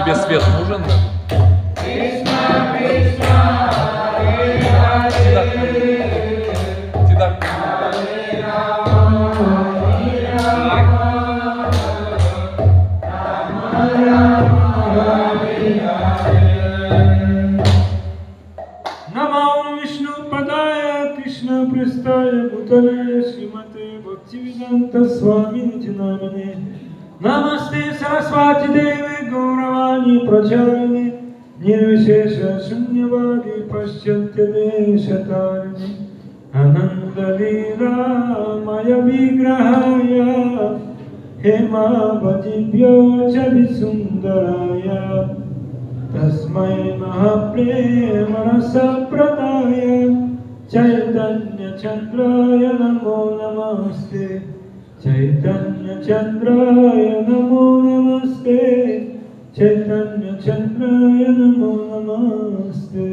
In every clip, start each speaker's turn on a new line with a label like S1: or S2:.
S1: Тебе свет нужен?
S2: Namo Vishnu Padaya Krishna Prestaya Bhutale Srimate Bhaktivedanta Swami Namine Namaste Saraswati Devi Gauravani Pracharini Nirvishesha Shunyavadi Paschatya Deshatarini Ananda Lila Maya Vigrahaya Hema Vajibhyo Chavisundaraya Tasmai Mahaprema Rasa Pradaya Chaitanya Chandraya Namo Namaste Chaitanya Chandraya Namo Namaste Chaitanya Chandraya Namo Namaste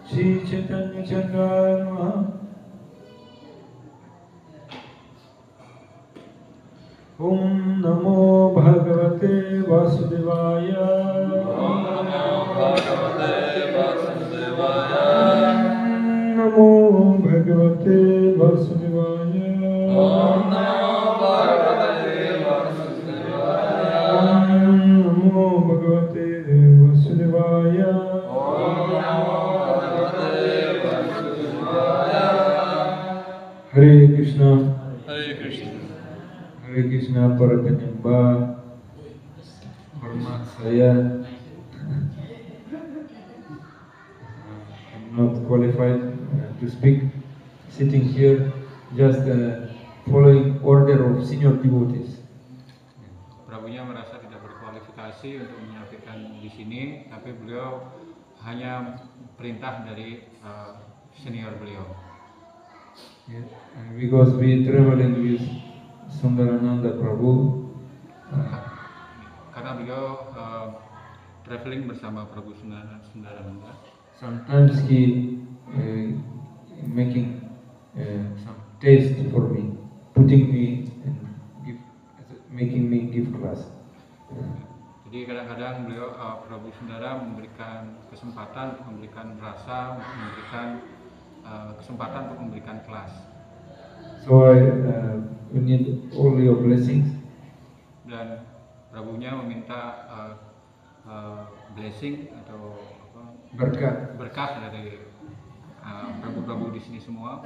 S2: Shri Chaitanya Chandraya Namaha Om Namo Bhagavate Vasudevaya Om Namo Bhagavate Vasudevaya Namo Bhagavate Vasudevaya Om Namo Bhagavate Vasudevaya Om Namo Bhagavate Vasudevaya Om Namo Bhagavate Vasudevaya Hare Krishna Hare Krishna para penyembah, hormat saya. I'm not qualified to speak. Sitting here, just following order of senior devotees.
S3: Prabunya merasa tidak berkualifikasi untuk menyampaikan di sini, tapi beliau hanya perintah dari senior beliau.
S2: Yeah. Because we traveling with Sundarananda Prabhu.
S3: Karena beliau traveling bersama Prabu Sundarananda.
S2: Sometimes he making some taste for me, putting me and making me give class.
S3: Jadi kadang-kadang beliau Prabu Sundara memberikan kesempatan, memberikan rasa, memberikan kesempatan untuk memberikan kelas.
S2: So we need all your blessings.
S3: Dan Prabunya meminta blessing atau berkah dari Prabu-Prabu di sini semua.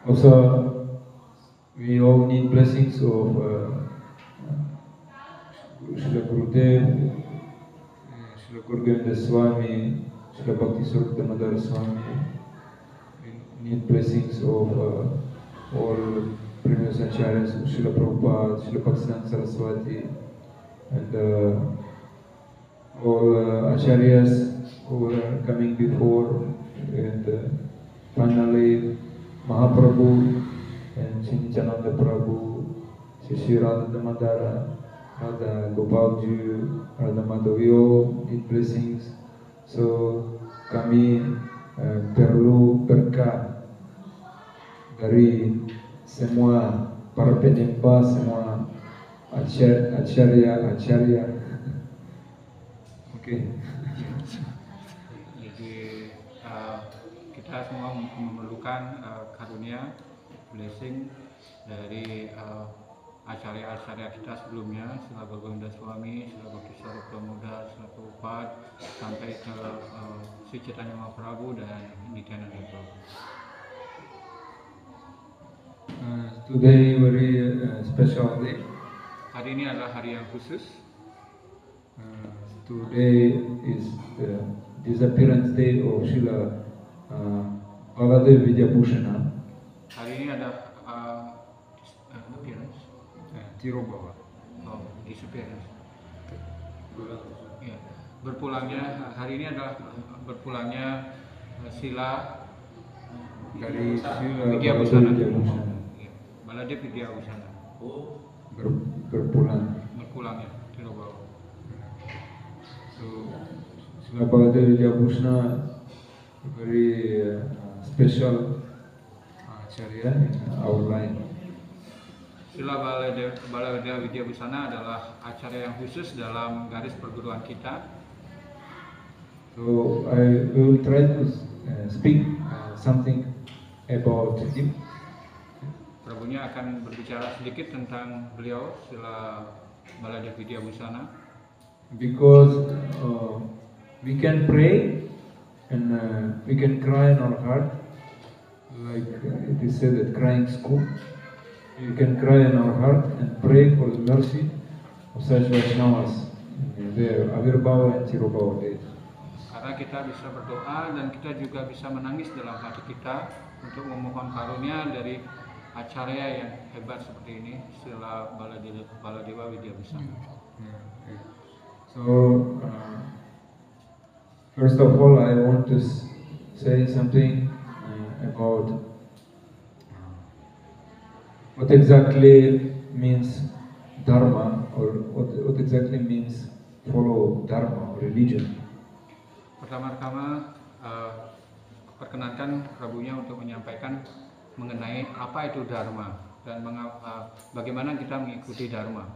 S2: Also, we all need blessings of Srila Gurudev, Srila Gurgovinda Swami, Srila Bhakti Swarup Damodara Swami. Need blessings of all previous acharyas, Srila Prabhupada, Srila Bhaktisiddhanta Saraswati, and all acharyas who are coming before, and finally Mahaprabhu and Sri Nityananda Prabhu, Sri Radha Damodara, Radha Gopalji, Radha Madhav, we all need blessings. So kami perlu berkah dari semua para penyembah, semua acharya. Oke.
S3: Jadi kita semua memerlukan karunia, blessing dari acarya-acarya kita sebelumnya, Srila Bhagavinda Swami, Srila Bhakti Sarupa Muda, Srila Prabhupada, sampai ke Sri Chaitanya Mahaprabhu dan Nityananda Prabhu.
S2: Today very special day.
S3: Hari ini adalah hari yang khusus.
S2: Today is the disappearance day of Srila Baladev Vidyabhushana.
S3: Hari ini ada appearance,
S2: Tirubawa.
S3: oh, disappearance. Ya, berpulangnya hari ini adalah berpulangnya Sila
S2: Dari Srila
S3: Vidyabhusana.
S2: Vidyabhushana.
S3: Ya, Baladev Vidyabhusana. Berpulangnya Tirubawa.
S2: So Srila Baladev Vidyabhushana, very special acharya in our line.
S3: Srila Baladev Vidyabhusana adalah acara yang khusus dalam garis perguruan kita.
S2: So I will try to speak something about him.
S3: Prabunya akan berbicara sedikit tentang beliau, Srila Baladev Vidyabhusana.
S2: Because we can pray and we can cry in our heart, like it is said at crying school. We can cry in our heart and pray for the mercy of such Vaishnavas in their Avirbhava and Tirubhava days.
S3: Karena kita bisa berdoa dan kita juga bisa menangis dalam hati kita untuk memohon karunia dari acarya yang hebat seperti ini, Srila Baladewa Vidyabhusana.
S2: So first of all, I want to say something about what exactly means dharma, or what exactly means follow dharma or religion.
S3: Pertama-tama perkenankan Prabunya untuk menyampaikan mengenai apa itu dharma dan bagaimana kita mengikuti dharma.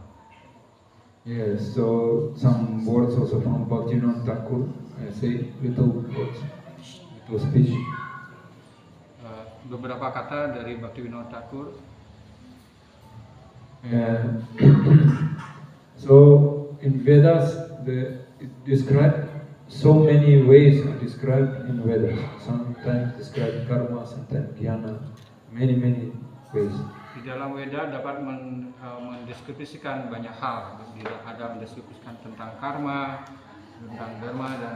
S2: Yes, so some words also from Bhaktivinoda Thakur. I say little words, little speech.
S3: Beberapa kata dari Bhaktivinoda Thakur.
S2: So in Vedas, it describe so many ways to describe in Vedas. Sometimes describe karma, sometimes jnana, many ways.
S3: Di dalam Weda dapat mendeskripsikan banyak hal. Ada mendeskripsikan tentang karma, tentang dharma, dan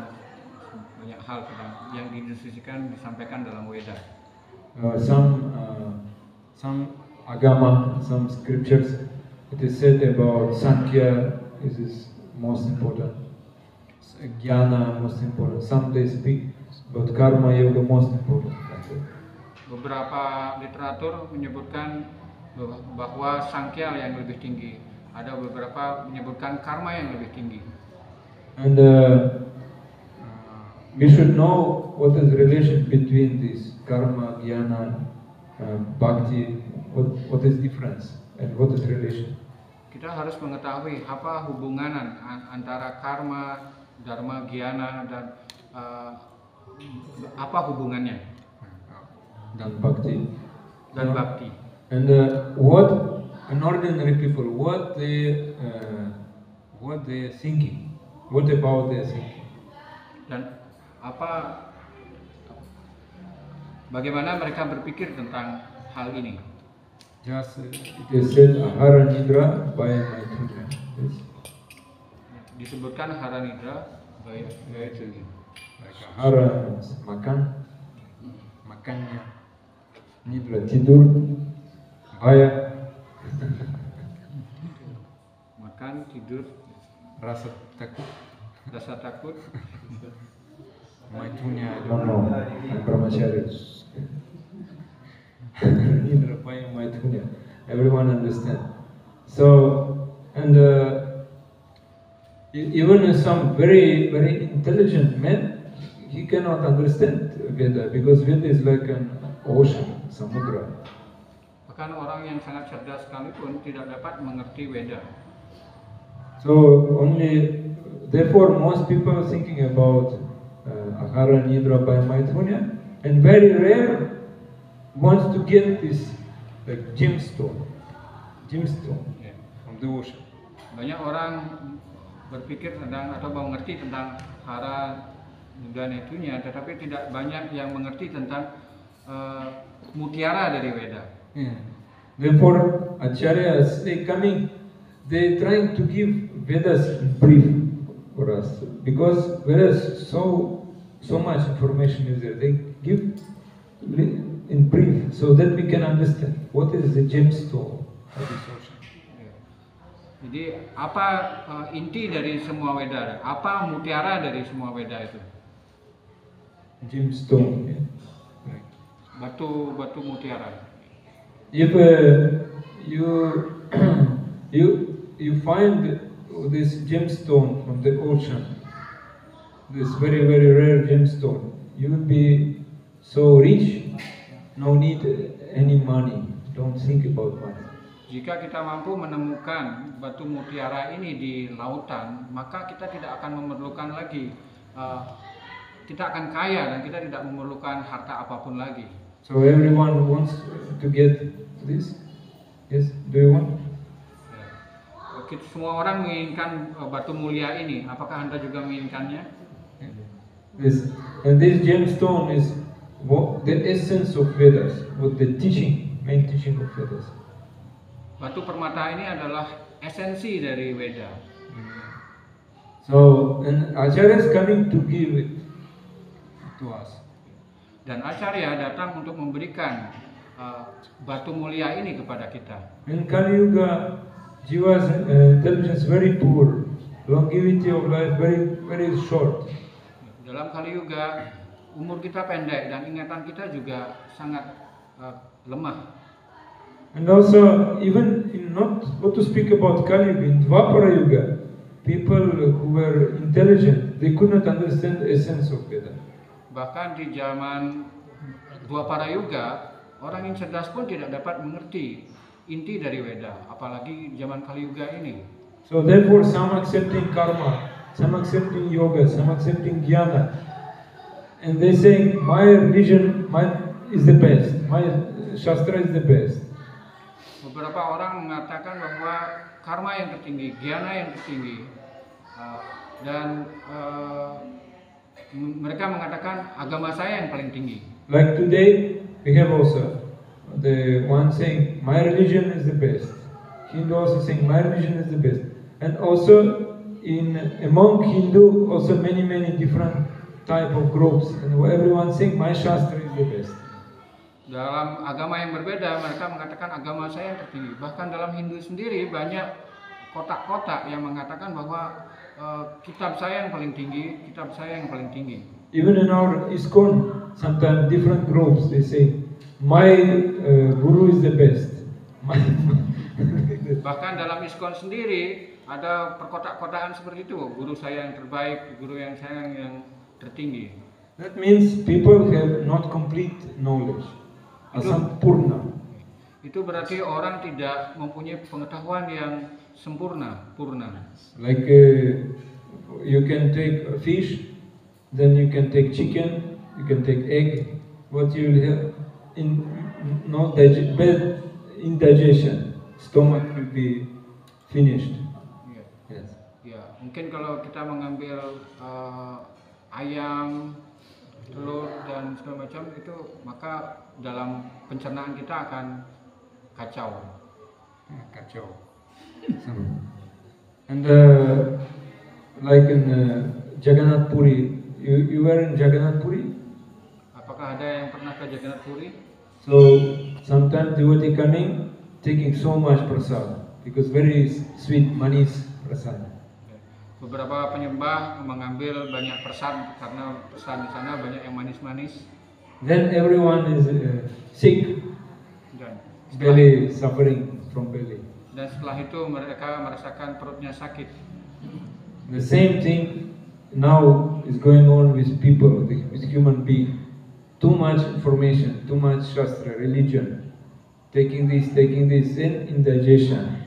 S3: banyak hal tentang yang dideskripsikan disampaikan dalam Weda.
S2: Some agama, some scriptures, it is said about Sankhya is most important, Jnana most important. Some they speak about karma yoga most important.
S3: Beberapa literatur menyebutkan bahwa Sankhya yang lebih tinggi. Ada beberapa menyebutkan karma yang lebih tinggi.
S2: And we should know what is the relation between this karma, jnana, bhakti. What is difference and what is relation?
S3: Kita harus mengetahui apa hubungan antara karma, dharma, jnana, dan apa hubungannya
S2: Dan bhakti.
S3: dan bhakti.
S2: And what an ordinary people, what they thinking, what about their thinking?
S3: Dan bagaimana mereka berpikir tentang hal ini?
S2: Just it is said ahara nidra by Maitreya. Yes.
S3: Disebutkan hara nidra by Maitreya.
S2: Like ahara means makannya, nidra tidur, bhaya
S3: Makan, tidur,
S2: rasa takut. Maitreya, I don't know, I'm brahmachari. Nidra bhaya Maitreya. Everyone understand. So and Even some very intelligent man, he cannot understand Veda because Veda is like an ocean, samudra.
S3: Bahkan orang yang sangat cerdas sekalipun tidak dapat mengerti Weda.
S2: So therefore most people are thinking about Ahara, Nidra, Maithunya, and very rare wants to get this like gemstone
S3: Ya.
S2: from the ocean.
S3: Banyak orang berpikir tentang atau mengerti tentang Hara dan itunya, tetapi tidak banyak yang mengerti tentang mutiara dari Weda.
S2: Yeah. Therefore, acharyas they trying to give Vedas in brief for us because Vedas so much information is there. They give in brief so that we can understand what is the gemstone of this ocean.
S3: Jadi apa inti dari semua Weda? Apa mutiara dari semua Weda itu?
S2: Gemstone. Yeah. Right.
S3: Batu mutiara.
S2: If you find this gemstone from the ocean, this very rare gemstone, you will be so rich, no need any money. Don't think about money.
S3: Jika kita mampu menemukan batu mutiara ini di lautan, maka kita tidak akan memerlukan lagi, kita akan kaya dan kita tidak memerlukan harta apapun lagi.
S2: So everyone wants to get this? Yes, do you want?
S3: Semua orang menginginkan batu mulia ini. Apakah Anda juga menginginkannya?
S2: This gemstone is the essence of Vedas, what the main teaching of Vedas.
S3: Batu permata ini adalah esensi dari Veda.
S2: So, and Acharya is coming to give it to us.
S3: Dan Acharya datang untuk memberikan batu mulia ini kepada kita.
S2: In Kali Yuga, Jiva's intelligence very poor, longevity of life very short.
S3: Dalam Kali Yuga, umur kita pendek dan ingatan kita juga sangat lemah.
S2: And also, even not what to speak about Kali Yuga, in Dwapara Yuga, people who were intelligent, they could not understand the essence of Veda.
S3: Bahkan di zaman Dwapara Yuga, orang yang cerdas pun tidak dapat mengerti inti dari Veda, apalagi zaman Kali Yuga ini.
S2: So therefore, some accepting karma, some accepting yoga, some accepting jnana, and they say my religion is the best, my shastra is the best.
S3: Beberapa orang mengatakan bahwa karma yang tertinggi, jnana yang tertinggi, dan mereka mengatakan agama saya yang paling tinggi.
S2: Like today, we have also the one saying my religion is the best. Hindu also saying my religion is the best. And also among Hindu also many different type of groups, and everyone saying my shastra is the best.
S3: Dalam agama yang berbeda mereka mengatakan agama saya yang tertinggi. Bahkan dalam Hindu sendiri banyak kotak-kotak yang mengatakan bahwa kitab saya yang paling tinggi, kitab saya yang paling tinggi.
S2: Even in our ISKCON, sometimes different groups they say my guru is the best.
S3: Bahkan dalam ISKCON sendiri ada perkotak-kotakan seperti itu, guru saya yang terbaik, guru yang saya yang tertinggi.
S2: That means people have not complete knowledge. Asampurna.
S3: Itu berarti orang tidak mempunyai pengetahuan yang sempurna, purna.
S2: Like you can take a fish, then you can take chicken, you can take egg. What you will have indigestion, stomach will be finished. Yes.
S3: Ya, mungkin kalau kita mengambil ayam, telur dan segala macam itu, maka dalam pencernaan kita akan kacau.
S2: And like in Jagannath Puri, you were in Jagannath Puri?
S3: Apakah ada yang pernah ke Jagannath Puri?
S2: So sometimes devotee coming taking so much prasad because very sweet manis prasad.
S3: Beberapa penyembah mengambil banyak persan karena persan di sana banyak yang manis-manis.
S2: Then everyone is sick,
S3: Dan
S2: belly suffering from belly.
S3: Dan setelah itu mereka merasakan perutnya sakit.
S2: The same thing now is going on with people, with human being. Too much information, too much Shastra, religion, taking this, and indigestion.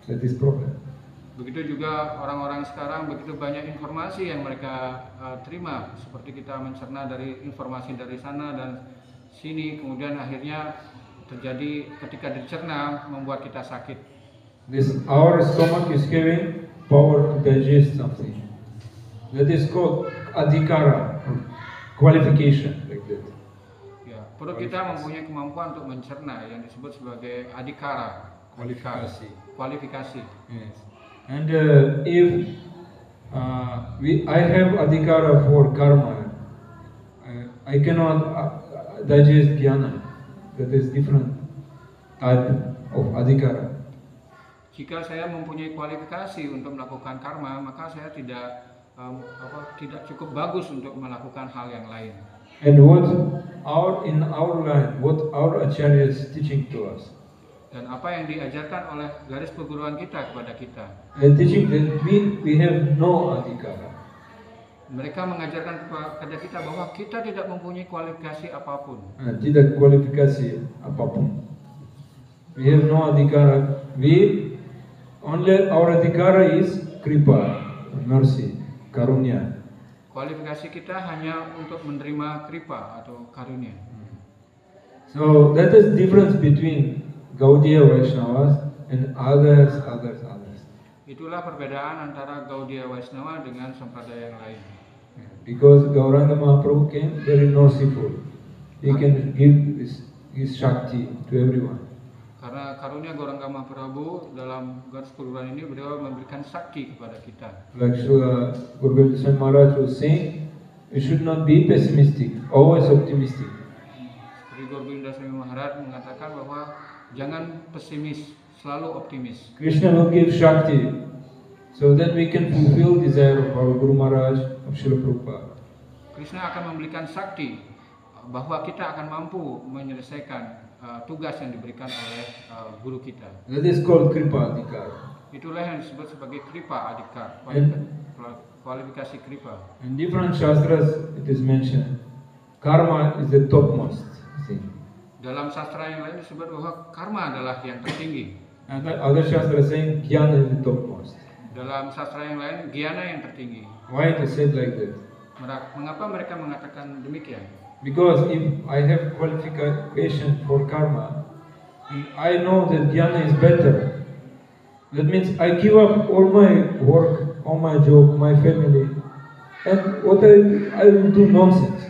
S2: That is problem.
S3: Begitu juga orang-orang sekarang, begitu banyak informasi yang mereka terima, seperti kita mencerna dari informasi dari sana dan sini, kemudian akhirnya terjadi ketika dicerna membuat kita sakit.
S2: Our stomach is having power to digest something. That is called adhikara, qualification, like that.
S3: Ya, perut kita mempunyai kemampuan untuk mencerna yang disebut sebagai adhikara, kualifikasi.
S2: Yes. And if I have adhikara for karma, I cannot digest jnana. That is different type of adhikara.
S3: Jika saya mempunyai kualifikasi untuk melakukan karma, maka saya tidak cukup bagus untuk melakukan hal yang lain.
S2: And in our line, what our acharya is teaching to us.
S3: Dan apa yang diajarkan oleh garis perguruan kita kepada kita.
S2: Teaching that we have no adhikara.
S3: Mereka mengajarkan kepada kita bahwa kita tidak mempunyai kualifikasi apapun.
S2: Tidak kualifikasi apapun. We have no adhikara. Our adhikara is kripa, mercy, karunia.
S3: Kualifikasi kita hanya untuk menerima kripa atau karunia.
S2: So that is difference between Gaudiya Vaishnavas and others.
S3: Itulah perbedaan antara Gaudiya Vaishnava dengan sampradaya yang lain.
S2: Because Gauranga Mahaprabhu came very merciful. He can give his Shakti to everyone.
S3: Karena karunia Gauranga Mahaprabhu dalam garis perguruan ini beliau memberikan sakti kepada kita.
S2: Like Guru Govinda Swami Maharaj was saying, you should not be pessimistic, always optimistic.
S3: Seperti Guru Govinda Swami Maharaj mengatakan bahwa jangan pesimis, selalu optimis.
S2: Krishna will give Shakti, so that we can fulfill desire of our Guru Maharaj, of Srila Prabhupada.
S3: Krishna akan memberikan sakti bahwa kita akan mampu menyelesaikan tugas yang diberikan oleh guru kita.
S2: That is called Kripa Adhikar.
S3: Itulah yang disebut sebagai Kripa Adhikar, kualifikasi Kripa.
S2: In different shastras it is mentioned, karma is the topmost thing.
S3: Dalam sastra yang lain disebut bahwa karma adalah yang tertinggi.
S2: And other shastras saying jnana is the topmost.
S3: Dalam sastra yang lain, jnana yang tertinggi.
S2: Why it is said like that?
S3: Mengapa mereka mengatakan demikian?
S2: Because if I have qualification for karma, I know that jnana is better. That means I give up all my work, all my job, my family, and what I will do nonsense.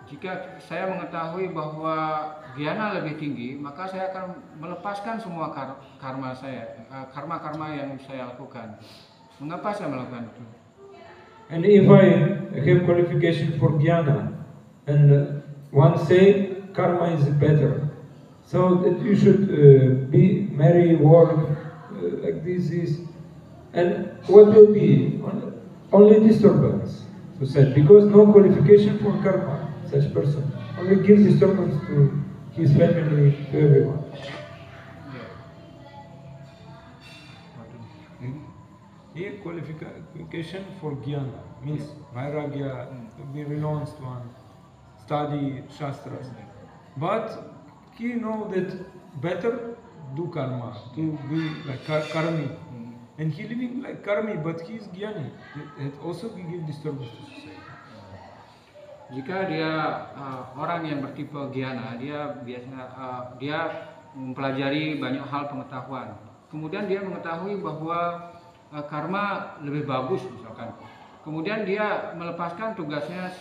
S3: Jika saya mengetahui bahwa jnana lebih tinggi, maka saya akan melepaskan semua karma saya, karma-karma yang saya lakukan. Mengapa saya melakukan itu?
S2: And if I have qualification for jnana, and one say karma is better, so that you should be marry, work like this is, and what will be only disturbance society, because no qualification for karma. Such person only gives disturbance to his family, to everyone. Here qualification for jnana means vairagya, be renounced one, study shastras. But he know that better do karma, to be like karmi. And he living like karmi, but he is jnani. That also give disturbance to society.
S3: Jika dia orang yang bertipe jnana, dia biasanya dia mempelajari banyak hal pengetahuan. Kemudian dia mengetahui bahwa karma lebih bagus misalkan. Kemudian dia melepaskan tugasnya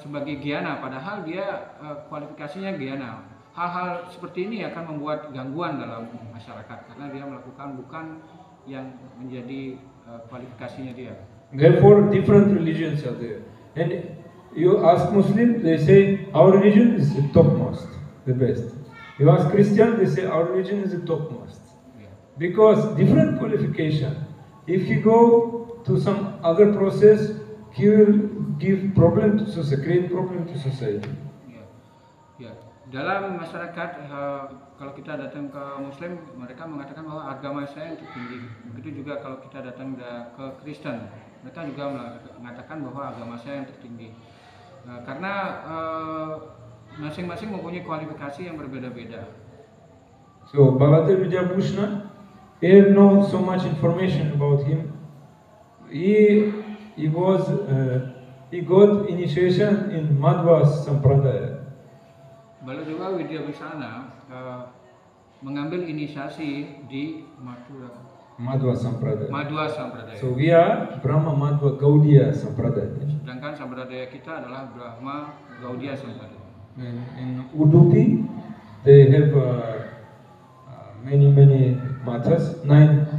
S3: sebagai jnana, padahal dia kualifikasinya jnana. Hal-hal seperti ini akan membuat gangguan dalam masyarakat karena dia melakukan bukan yang menjadi kualifikasinya dia.
S2: Therefore, different religions are there. And you ask Muslim, they say our religion is the topmost, the best. You ask Christian, they say our religion is the topmost. Because different qualification. If you go to some other process, he will give problem to society, create problem to society.
S3: Dalam masyarakat, kalau kita datang ke Muslim, mereka mengatakan bahwa agama saya yang tertinggi. Begitu juga kalau kita datang ke Kristen, mereka juga mengatakan bahwa agama saya yang tertinggi. Karena masing-masing mempunyai kualifikasi yang berbeda-beda.
S2: So Bhagavad Vijayapushna, he have no so much information about him. He got initiation in Madhva Sampradaya.
S3: Baladewa Widyabhusana mengambil inisiasi di
S2: Madhva Sampradaya.
S3: Madhva Sampradaya.
S2: So we are Brahma Madhva Gaudiya Sampradaya.
S3: Sedangkan sampradaya kita adalah Brahma Gaudiya Sampradaya.
S2: In Udupi, they have many mathas. Nine.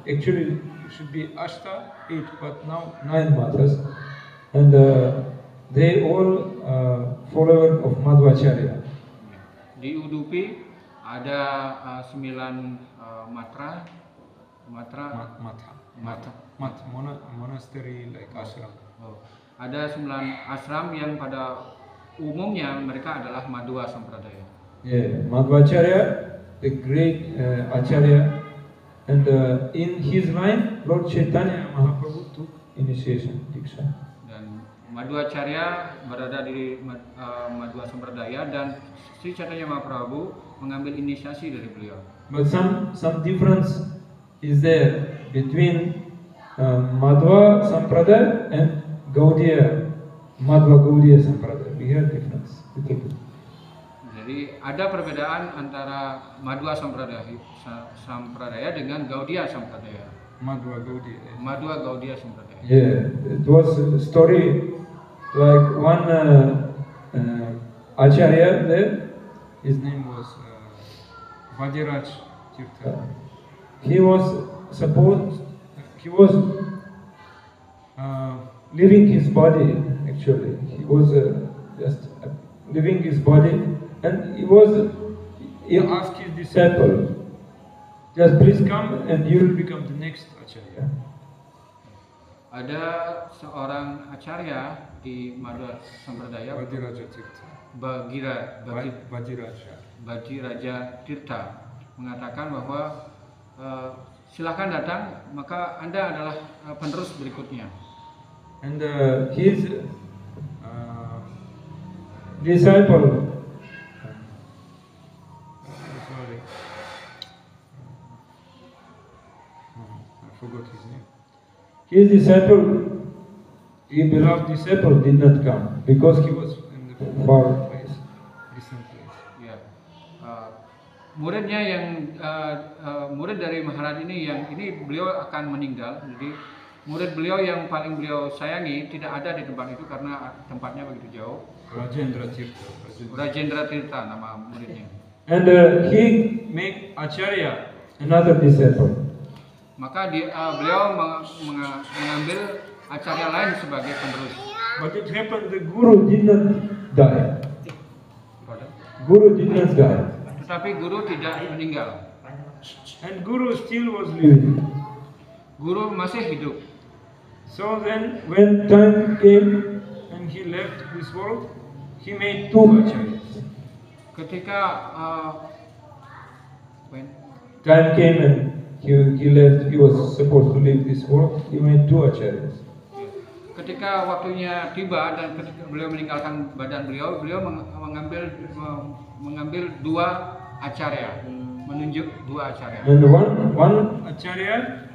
S2: Actually, it should be Ashta, 8, but now 9 mathas, and they all follower of Madhvacharya.
S3: Di Udupi ada 9 matra,
S2: monastery like ashram.
S3: Ada 9 ashram yang pada umumnya mereka adalah Madhva Sampradaya.
S2: Yeah, Madhvacharya, the great Acharya, and in his line, Lord Chaitanya Mahaprabhu took initiation, Diksha.
S3: Dan Madhvacharya berada di Madhva Sampradaya dan Sri Chaitanya Mahaprabhu mengambil inisiasi dari beliau.
S2: But some difference is there between Madhva Sampradaya and Madhva Gaudiya Sampradaya. We have difference.
S3: Jadi ada perbedaan antara Madhva Sampradaya dengan Gaudiya Sampradaya.
S2: Madhva Gaudiya
S3: Sampradaya.
S2: Yeah, it was a story like one Acharya there. His name was Vajiraj Tirtha. He was leaving his body. Actually, he was just leaving his body. And he asked his disciple, just please come and you will become the next Acharya.
S3: Ada seorang Acharya di Madhva Sampradaya, Bhagiraja Tirtha, mengatakan bahwa silakan datang, maka Anda adalah penerus berikutnya.
S2: And his disciple, forgot his name. His disciple, his beloved disciple, did not come because he was in the far place, distant place.
S3: Ya, muridnya yang murid dari Maharaj ini yang ini beliau akan meninggal. Jadi murid beliau yang paling beliau sayangi tidak ada di tempat itu karena tempatnya begitu jauh. Rajendra Tirtha nama muridnya.
S2: And he make Acharya another disciple.
S3: Maka beliau mengambil Acharya lain sebagai penerus.
S2: But it happened the Guru did not die. Guru did not die.
S3: Tetapi Guru tidak meninggal.
S2: And Guru still was living.
S3: Guru masih hidup.
S2: So then when time came and he left this world, he made 2 acharyas.
S3: Ketika when
S2: time came and he left, he was supposed to leave this world, he made 2 acharyas.
S3: Ketika waktunya tiba dan ketika beliau meninggalkan badan beliau mengambil 2 acarya, menunjuk 2 acarya.
S2: And one acharya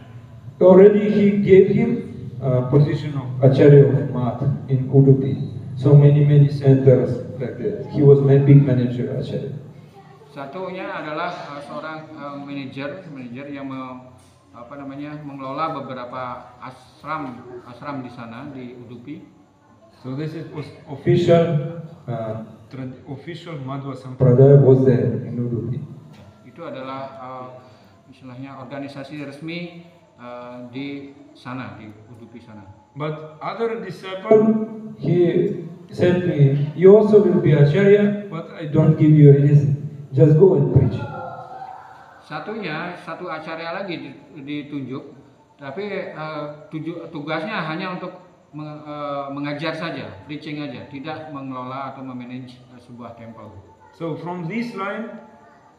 S2: already he gave him position of acharya of math in Udupi. So many centers like that. He was my big manager acharya.
S3: Satunya adalah seorang manajer yang mengelola beberapa asram di sana di Udupi.
S2: So this is official Madhva Sampradaya was there in Udupi.
S3: Itu adalah istilahnya organisasi resmi di sana di Udupi sana.
S2: But other disciple, he said to me, you also will be acharya, but I don't give you anything. Just go and preach.
S3: Satu acarya lagi ditunjuk, tapi tugasnya hanya untuk mengajar saja, preaching aja, tidak mengelola atau memanage sebuah temple.
S2: So from this line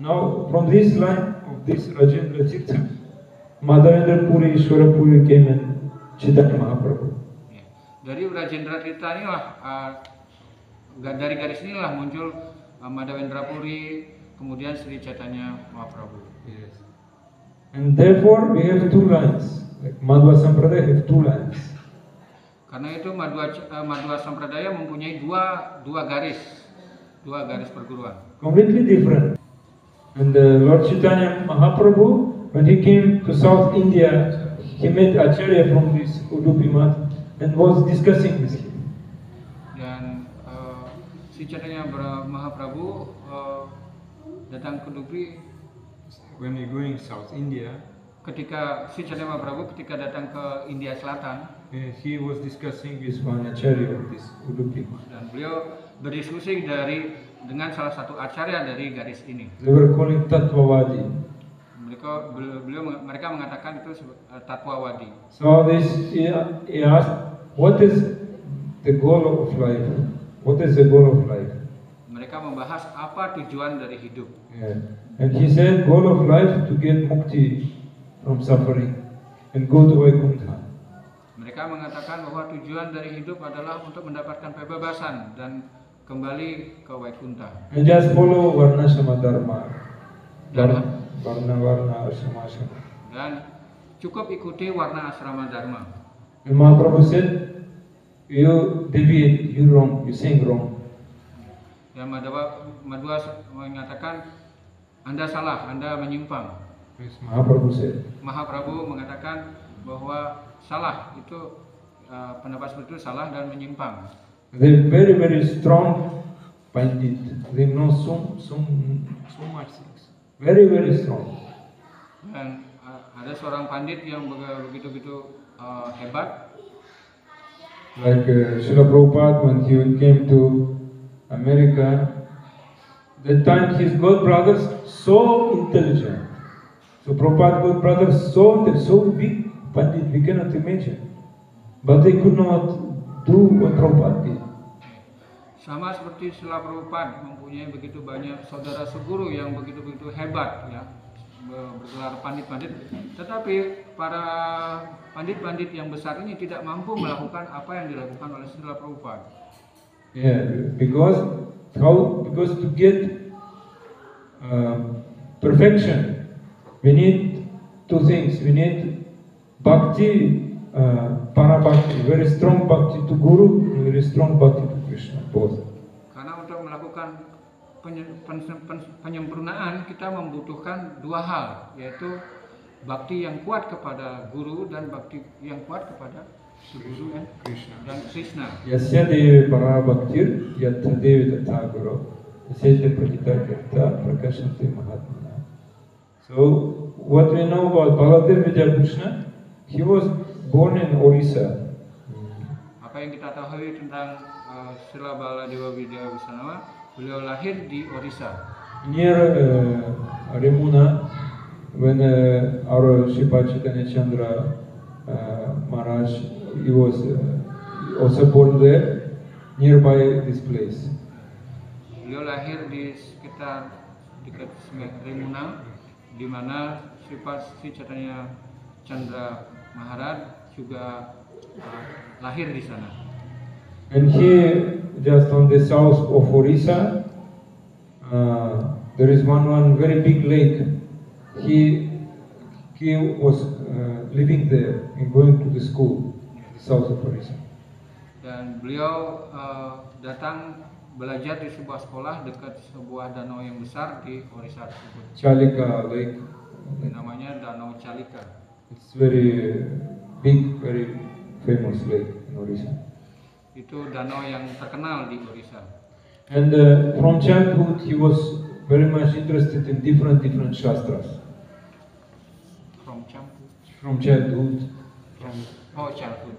S2: of this Rajendra Tirtha, Madhavendra Puri, Ishwara Puri came and Chaitanya Mahaprabhu.
S3: Ya. Dari Rajendra Tirtha inilah, dari garis inilah muncul Madhavendra Puri, kemudian Sri Chaitanya Mahaprabhu.
S2: Yes. And therefore we have two lines. Like Madhva Sampradaya have two lines.
S3: Karena itu Madhva Sampradaya mempunyai dua garis perguruan.
S2: Completely different. And Lord Chaitanya Mahaprabhu, when he came to South India, he met Acharya from this Udupi Math and was discussing with him.
S3: Dan si Chaitanya Mahaprabhu datang ke Udupi.
S2: When we going South India,
S3: Ketika si Chaitanya Mahaprabhu datang ke India Selatan,
S2: he was discussing with one Acharya of this Udupi Math.
S3: dan beliau berdiskusi dengan salah satu acarya dari garis ini.
S2: They were calling Tattvavadi.
S3: Mereka mengatakan itu Tattvavadi.
S2: So he asked, what is the goal of life? What is the goal of life?
S3: Mereka membahas apa tujuan dari hidup.
S2: Yeah. And he said, goal of life to get mukti from suffering and go to Vaikuntha.
S3: Mereka mengatakan bahwa tujuan dari hidup adalah untuk mendapatkan kebebasan dan kembali ke Vaikuntha.
S2: And just follow Varna Sama Dharma. Varna Asrama.
S3: Dan cukup ikuti warna asrama dharma.
S2: And Mahaprabhu said, you deviate, you wrong, you sing wrong.
S3: Dan Madhva mengatakan, Anda salah, Anda menyimpang.
S2: Yes, Mahaprabhu said.
S3: Mahaprabhu mengatakan bahwa salah itu pendapat seperti itu salah dan menyimpang.
S2: They very, very strong pandit. They know so much things. Very, very strong.
S3: Dan ada seorang pandit yang begitu hebat.
S2: Like Srila Prabhupada, when he came to America, that time his god brothers so intelligent. So Prabhupada god brothers so big pandit, we cannot imagine. But they could not do what Prabhupada did.
S3: Sama seperti Srila Prabhupada mempunyai begitu banyak saudara seguru yang begitu hebat, ya, bergelar pandit-pandit, tetapi para pandit-pandit yang besar ini tidak mampu melakukan apa yang dilakukan oleh Srila Prabhupada.
S2: Yeah, because to get perfection, we need two things. We need bhakti, para-bhakti, very strong bhakti to Guru, and very strong bhakti to Krishna, both.
S3: Karena untuk melakukan penyempurnaan kita membutuhkan dua hal, yaitu bakti yang kuat kepada Guru dan bakti yang kuat kepada Guru dan Krishna.
S2: Yasya devi para-bhaktir, yatha devi tatha Guru, yasya prakita kirta prakashanti mahatmana. So, what we know about Baladev Vijayakrishna, he was born in Orissa.
S3: Apa yang kita tahu tentang Srila Baladewa Vijayakrishna, beliau lahir di Orissa.
S2: Near Remuna, when our Sripad Chaitanya Chandra Maharaj, he was also born there, nearby this place.
S3: Beliau lahir di sekitar dekat Sungai Remuna, di mana Sri Chaitanya Chandra Maharaj juga lahir di sana.
S2: And here, just on the south of Orissa, there is one very big lake. He was living there and going to the school, south of Orissa.
S3: Dan beliau datang belajar di sebuah sekolah dekat sebuah danau yang besar di Orissa tersebut.
S2: Chalika Lake.
S3: Namanya Danau Chalika.
S2: It's very big, very famous lake in Orissa.
S3: Itu danau yang terkenal di Orissa.
S2: And from childhood, he was very much interested in different shastras. From childhood.
S3: Childhood.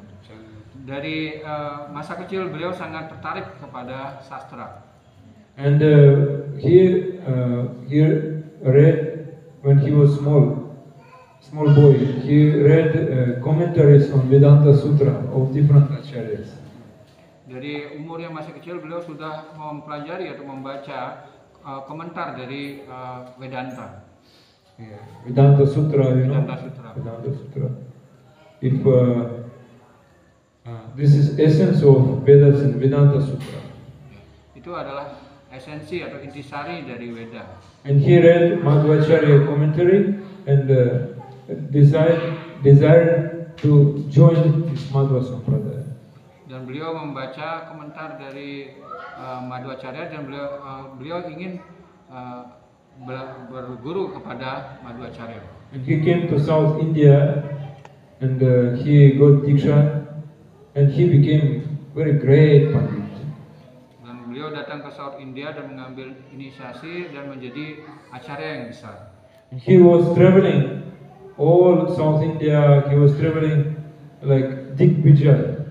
S3: Dari masa kecil beliau sangat tertarik kepada sastra.
S2: And he read when he was small. small boy, he read commentaries on Vedanta Sutra of different acharyas.
S3: Dari umur yang masih kecil beliau sudah mempelajari atau membaca komentar dari Vedanta.
S2: Yeah. Vedanta Sutra, you know?
S3: Vedanta Sutra.
S2: Vedanta Sutra. If this is essence of Vedas and Vedanta Sutra.
S3: Itu adalah esensi atau intisari dari Veda.
S2: And he read Madhvacharya commentary and desired to join this Madhva Sampradaya.
S3: Dan beliau membaca komentar dari Madhvacharya dan beliau ingin berguru kepada Madhvacharya.
S2: And he came to South India and he got Diksha and he became very great Pandit.
S3: Dan beliau datang ke South India dan mengambil inisiasi dan menjadi acarya yang besar.
S2: And he was traveling all South India, he was traveling like Digvijay.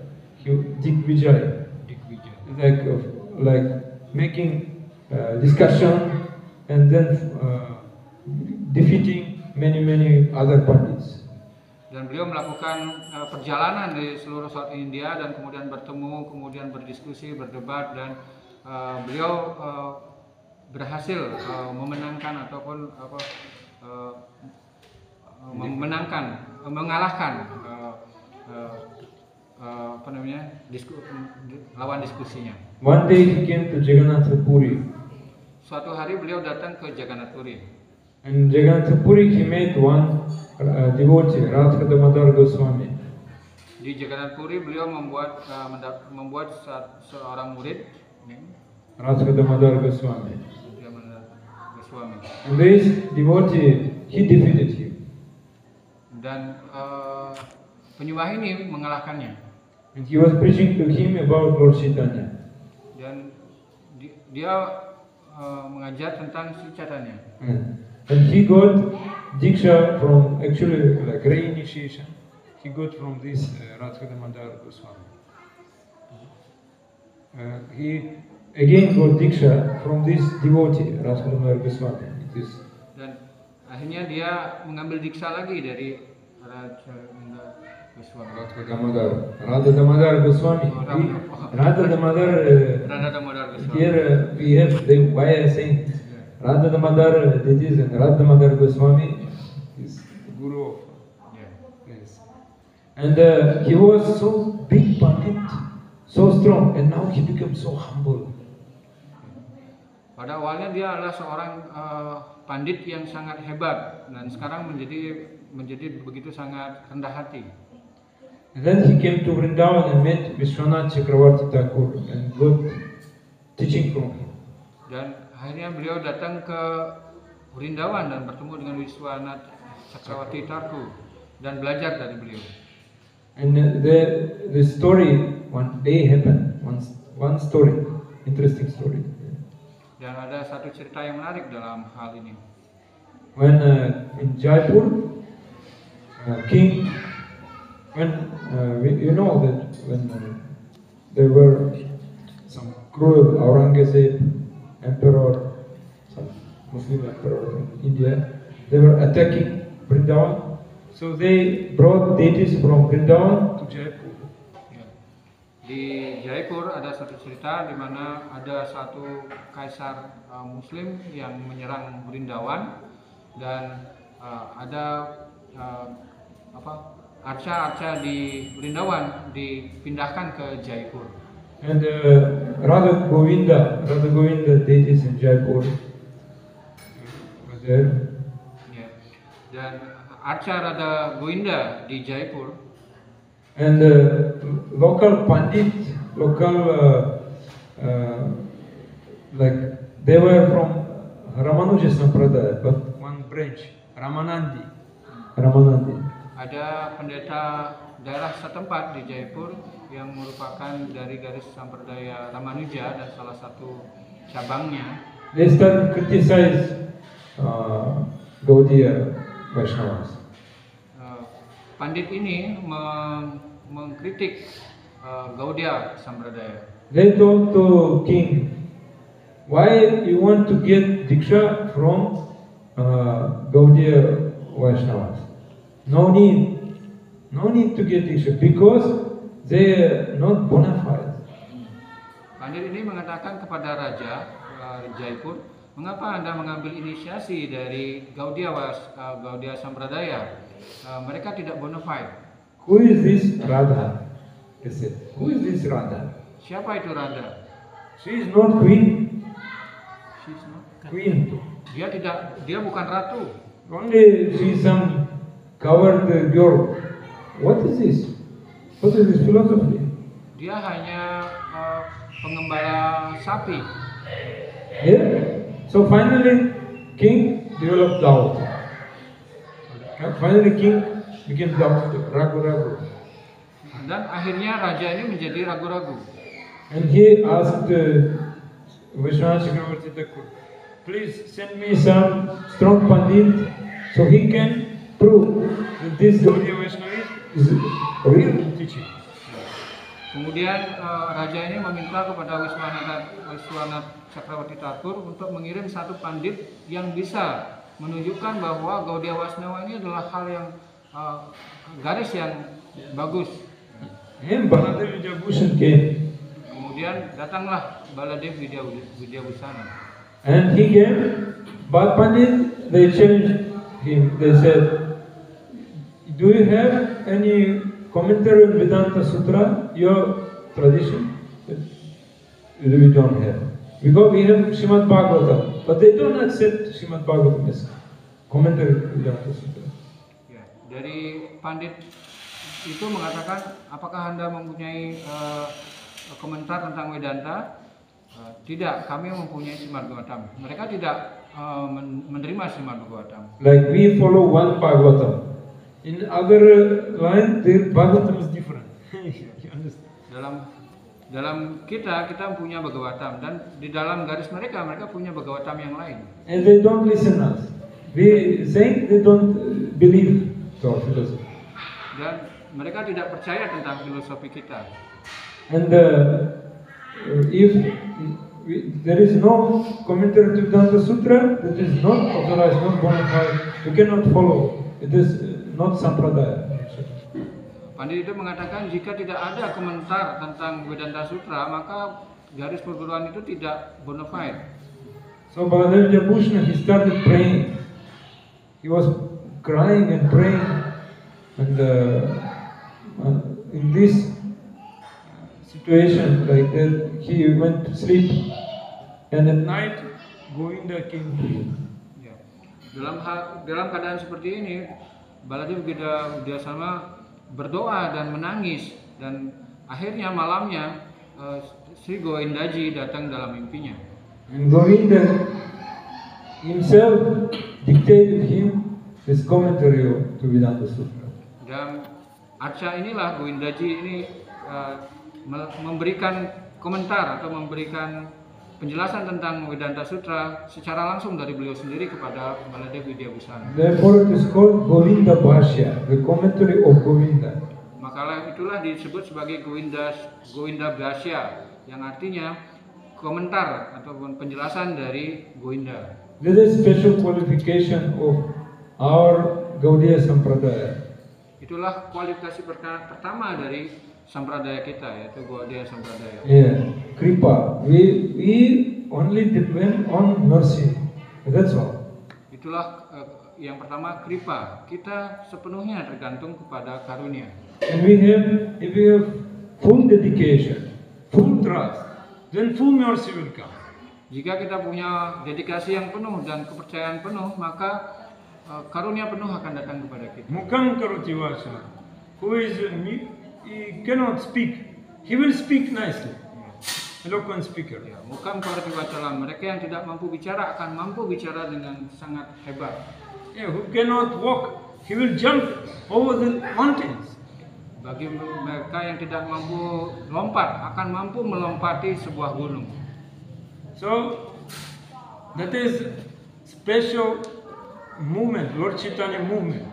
S2: Like making discussion and then defeating many other pandits.
S3: Dan beliau melakukan perjalanan di seluruh South India dan kemudian bertemu, kemudian berdiskusi, berdebat dan beliau berhasil mengalahkan lawan diskusinya.
S2: One day he came to Jagannath Puri.
S3: Suatu hari beliau datang ke Jagannath Puri.
S2: And Jagannath Puri he met one devotee, Radha Damodar Goswami.
S3: Di Jagannath Puri beliau membuat seorang murid,
S2: Radha Damodar Goswami. And this devotee he defeated him.
S3: Dan penyembah ini mengalahkannya.
S2: And he was preaching to him about Lord Chaitanya.
S3: Dan dia mengajar tentang Sri Chaitanya.
S2: And he got Diksha from actually like reinitiation. He got from this Radha Damodar Goswami. He again got Diksha from this devotee Radha Damodar Goswami.
S3: Dan akhirnya dia mengambil Diksha lagi dari Radha
S2: Damodar Goswami. Radha Damodar Goswami. Here we have the why I saying Radha Damodar Didis and Radha Damodar Goswami is the guru of yes. And he was so big pandit, so strong, and now he became so humble.
S3: Pada awalnya dia adalah seorang pandit yang sangat hebat dan sekarang menjadi begitu sangat rendah hati.
S2: And then he came to Vrindavan and met Vishwanath Chakravarti Thakur and got teaching from him.
S3: Dan akhirnya beliau datang ke Vrindavan dan bertemu dengan Vishwanath Chakravarti Thakur dan belajar dari beliau.
S2: And the story one day happened. One story, interesting story.
S3: Dan ada satu cerita yang menarik dalam hal ini.
S2: When in Jaipur, king, you know that when there were some cruel Aurangzeb emperor, some Muslim emperor in India, they were attacking Vrindavan. So they brought deities from Vrindavan to Jaipur.
S3: Di Jaipur ada satu cerita di mana ada satu kaisar Muslim yang menyerang Vrindavan dan ada arca-arca di Vrindavan dipindahkan ke Jaipur.
S2: And Radha Govinda deities in Jaipur was there.
S3: Yeah. Dan arca Radha Govinda di Jaipur.
S2: And local pandit, like they were from Ramanuja Sampradaya, but one branch, Ramanandi.
S3: Ada pendeta daerah setempat di Jaipur yang merupakan dari garis Sampradaya Ramanuja dan salah satu cabangnya.
S2: They started to criticize Gaudiya Vaishnavas.
S3: Pandit ini mengkritik Gaudiya Sampradaya.
S2: They told to king, why you want to get Diksha from Gaudiya Vaishnavas? No need to get issue because they are not bona fide.
S3: Pandit ini mengatakan kepada Raja Jaipur, mengapa Anda mengambil inisiasi dari Gaudiya Sampradaya? Mereka tidak bona fide.
S2: Who is this Radha? He said, who is this Radha?
S3: Siapa itu Radha?
S2: She is not queen.
S3: She's not.
S2: Queen.
S3: Dia bukan ratu.
S2: Only she is some covered girl. What is this? What is this philosophy?
S3: Dia hanya pengembala sapi.
S2: Yeah. So finally, king developed doubt. Finally, king became doubtful, ragu-ragu.
S3: Dan akhirnya raja ini menjadi ragu-ragu.
S2: And he asked Vishwanath Chakravarti Thakur, please send me some strong pandit so he can prove that this Gaudiya Vaishnava is real teaching.
S3: Kemudian raja ini meminta kepada Vishwanath Chakravarti Thakur untuk mengirim satu pandit yang bisa menunjukkan bahwa Gaudiya Vaishnava ini adalah hal yang garis yang bagus.
S2: And Baladev Vidyabhushan came.
S3: Kemudian datanglah Baladev Vidyabhusana.
S2: And he came, but Pandit, they challenged him. They said, do you have any commentary on Vedanta Sutra, your tradition? We don't have. Because we have Srimad Bhagavatam, but they don't accept Srimad Bhagavatam as commentary on Vedanta Sutra.
S3: Ya, dari Pandit itu mengatakan, apakah Anda mempunyai komentar tentang Vedanta? Tidak, kami mempunyai Srimad Bhagavatam. Mereka tidak menerima Srimad Bhagavatam.
S2: Like we follow one Bhagavatam. In other line, the Bhagavatam is different. You understand?
S3: Dalam kita punya Bhagavatam, dan di dalam garis mereka punya Bhagavatam yang lain.
S2: And they don't listen us. We saying they don't believe our philosophy.
S3: Dan mereka tidak percaya tentang filosofi kita.
S2: And if there is no commentary to Vedanta Sutra, that is not authorized, not bona fide, you cannot follow. It is not Sampradaya.
S3: Pandit itu mengatakan jika tidak ada komentar tentang Vedanta Sutra, maka garis perguruan itu tidak bona fide.
S2: So Baladev Vidyabhusana, he started praying. He was crying and praying, and in this situation like that, he went to sleep, and at night Govinda came to him.
S3: Ya. Dalam keadaan seperti ini, Baladev Vidyasama berdoa dan menangis, dan akhirnya malamnya Sri Govindaji datang dalam mimpinya.
S2: And Govinda himself dictated him his commentary to Vedanta Sutra.
S3: Dan Arca inilah Govindaji ini memberikan komentar atau memberikan penjelasan tentang Vedanta Sutra secara langsung dari beliau sendiri kepada Baladev Vidyabhusana.
S2: Therefore it is called Govinda Bhashya, the commentary of Govinda.
S3: Makalah itulah disebut sebagai Govinda Bhashya, yang artinya komentar ataupun penjelasan dari Govinda.
S2: This is special qualification of our Gaudiya Sampradaya.
S3: Itulah kualifikasi pertama dari Sampradaya kita, yaitu Gaudiya Sampradaya.
S2: Yeah, Kripa. We only depend on mercy. That's all.
S3: Itulah yang pertama, kripa. Kita sepenuhnya tergantung kepada karunia.
S2: And if we have full dedication, full trust, then full mercy will come.
S3: Jika kita punya dedikasi yang penuh dan kepercayaan penuh, maka karunia penuh akan datang kepada kita.
S2: Mukam karoti vacha, who is he cannot speak, he will speak nicely. Eloquent speaker.
S3: Ya, mukam karoti vacalam. Mereka yang tidak mampu bicara akan mampu bicara dengan sangat hebat.
S2: Yeah, who cannot walk, he will jump over the mountains.
S3: Bagi mereka yang tidak mampu lompat, akan mampu melompati sebuah gunung.
S2: So that is special movement, Lord Chaitanya movement.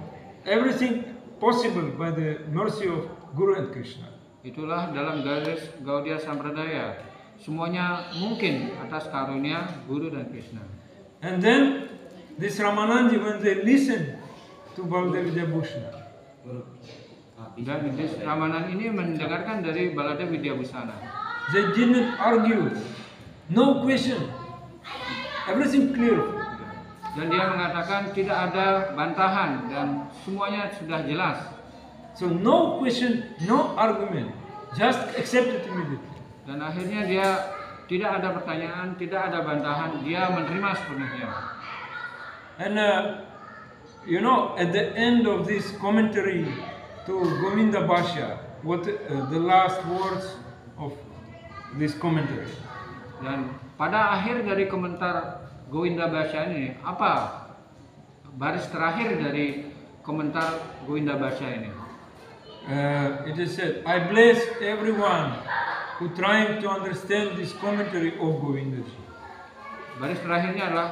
S2: Everything possible by the mercy of Guru and Krishna.
S3: Itulah dalam garis Gaudiya Sampradaya. Semuanya mungkin atas karunia Guru dan Krishna.
S2: And then this Ramanandi, when they listen to Baladev Vidyabhusana,
S3: Dan Ramanan ini mendengarkan dari Balada Widyabusana.
S2: They didn't argue. No question. Everything clear.
S3: Dan dia mengatakan tidak ada bantahan dan semuanya sudah jelas.
S2: So no question, no argument. Just accept it immediately.
S3: Dan akhirnya dia tidak ada pertanyaan, tidak ada bantahan, dia menerima sepenuhnya.
S2: And you know, at the end of this commentary to Govinda Bhashya, what the last words of this commentary?
S3: Dan pada akhir dari komentar Govinda Bhashya ini, apa baris terakhir dari komentar Govinda Bhashya ini?
S2: It is said, I bless everyone who trying to understand this commentary of Govindaji.
S3: Baris terakhirnya adalah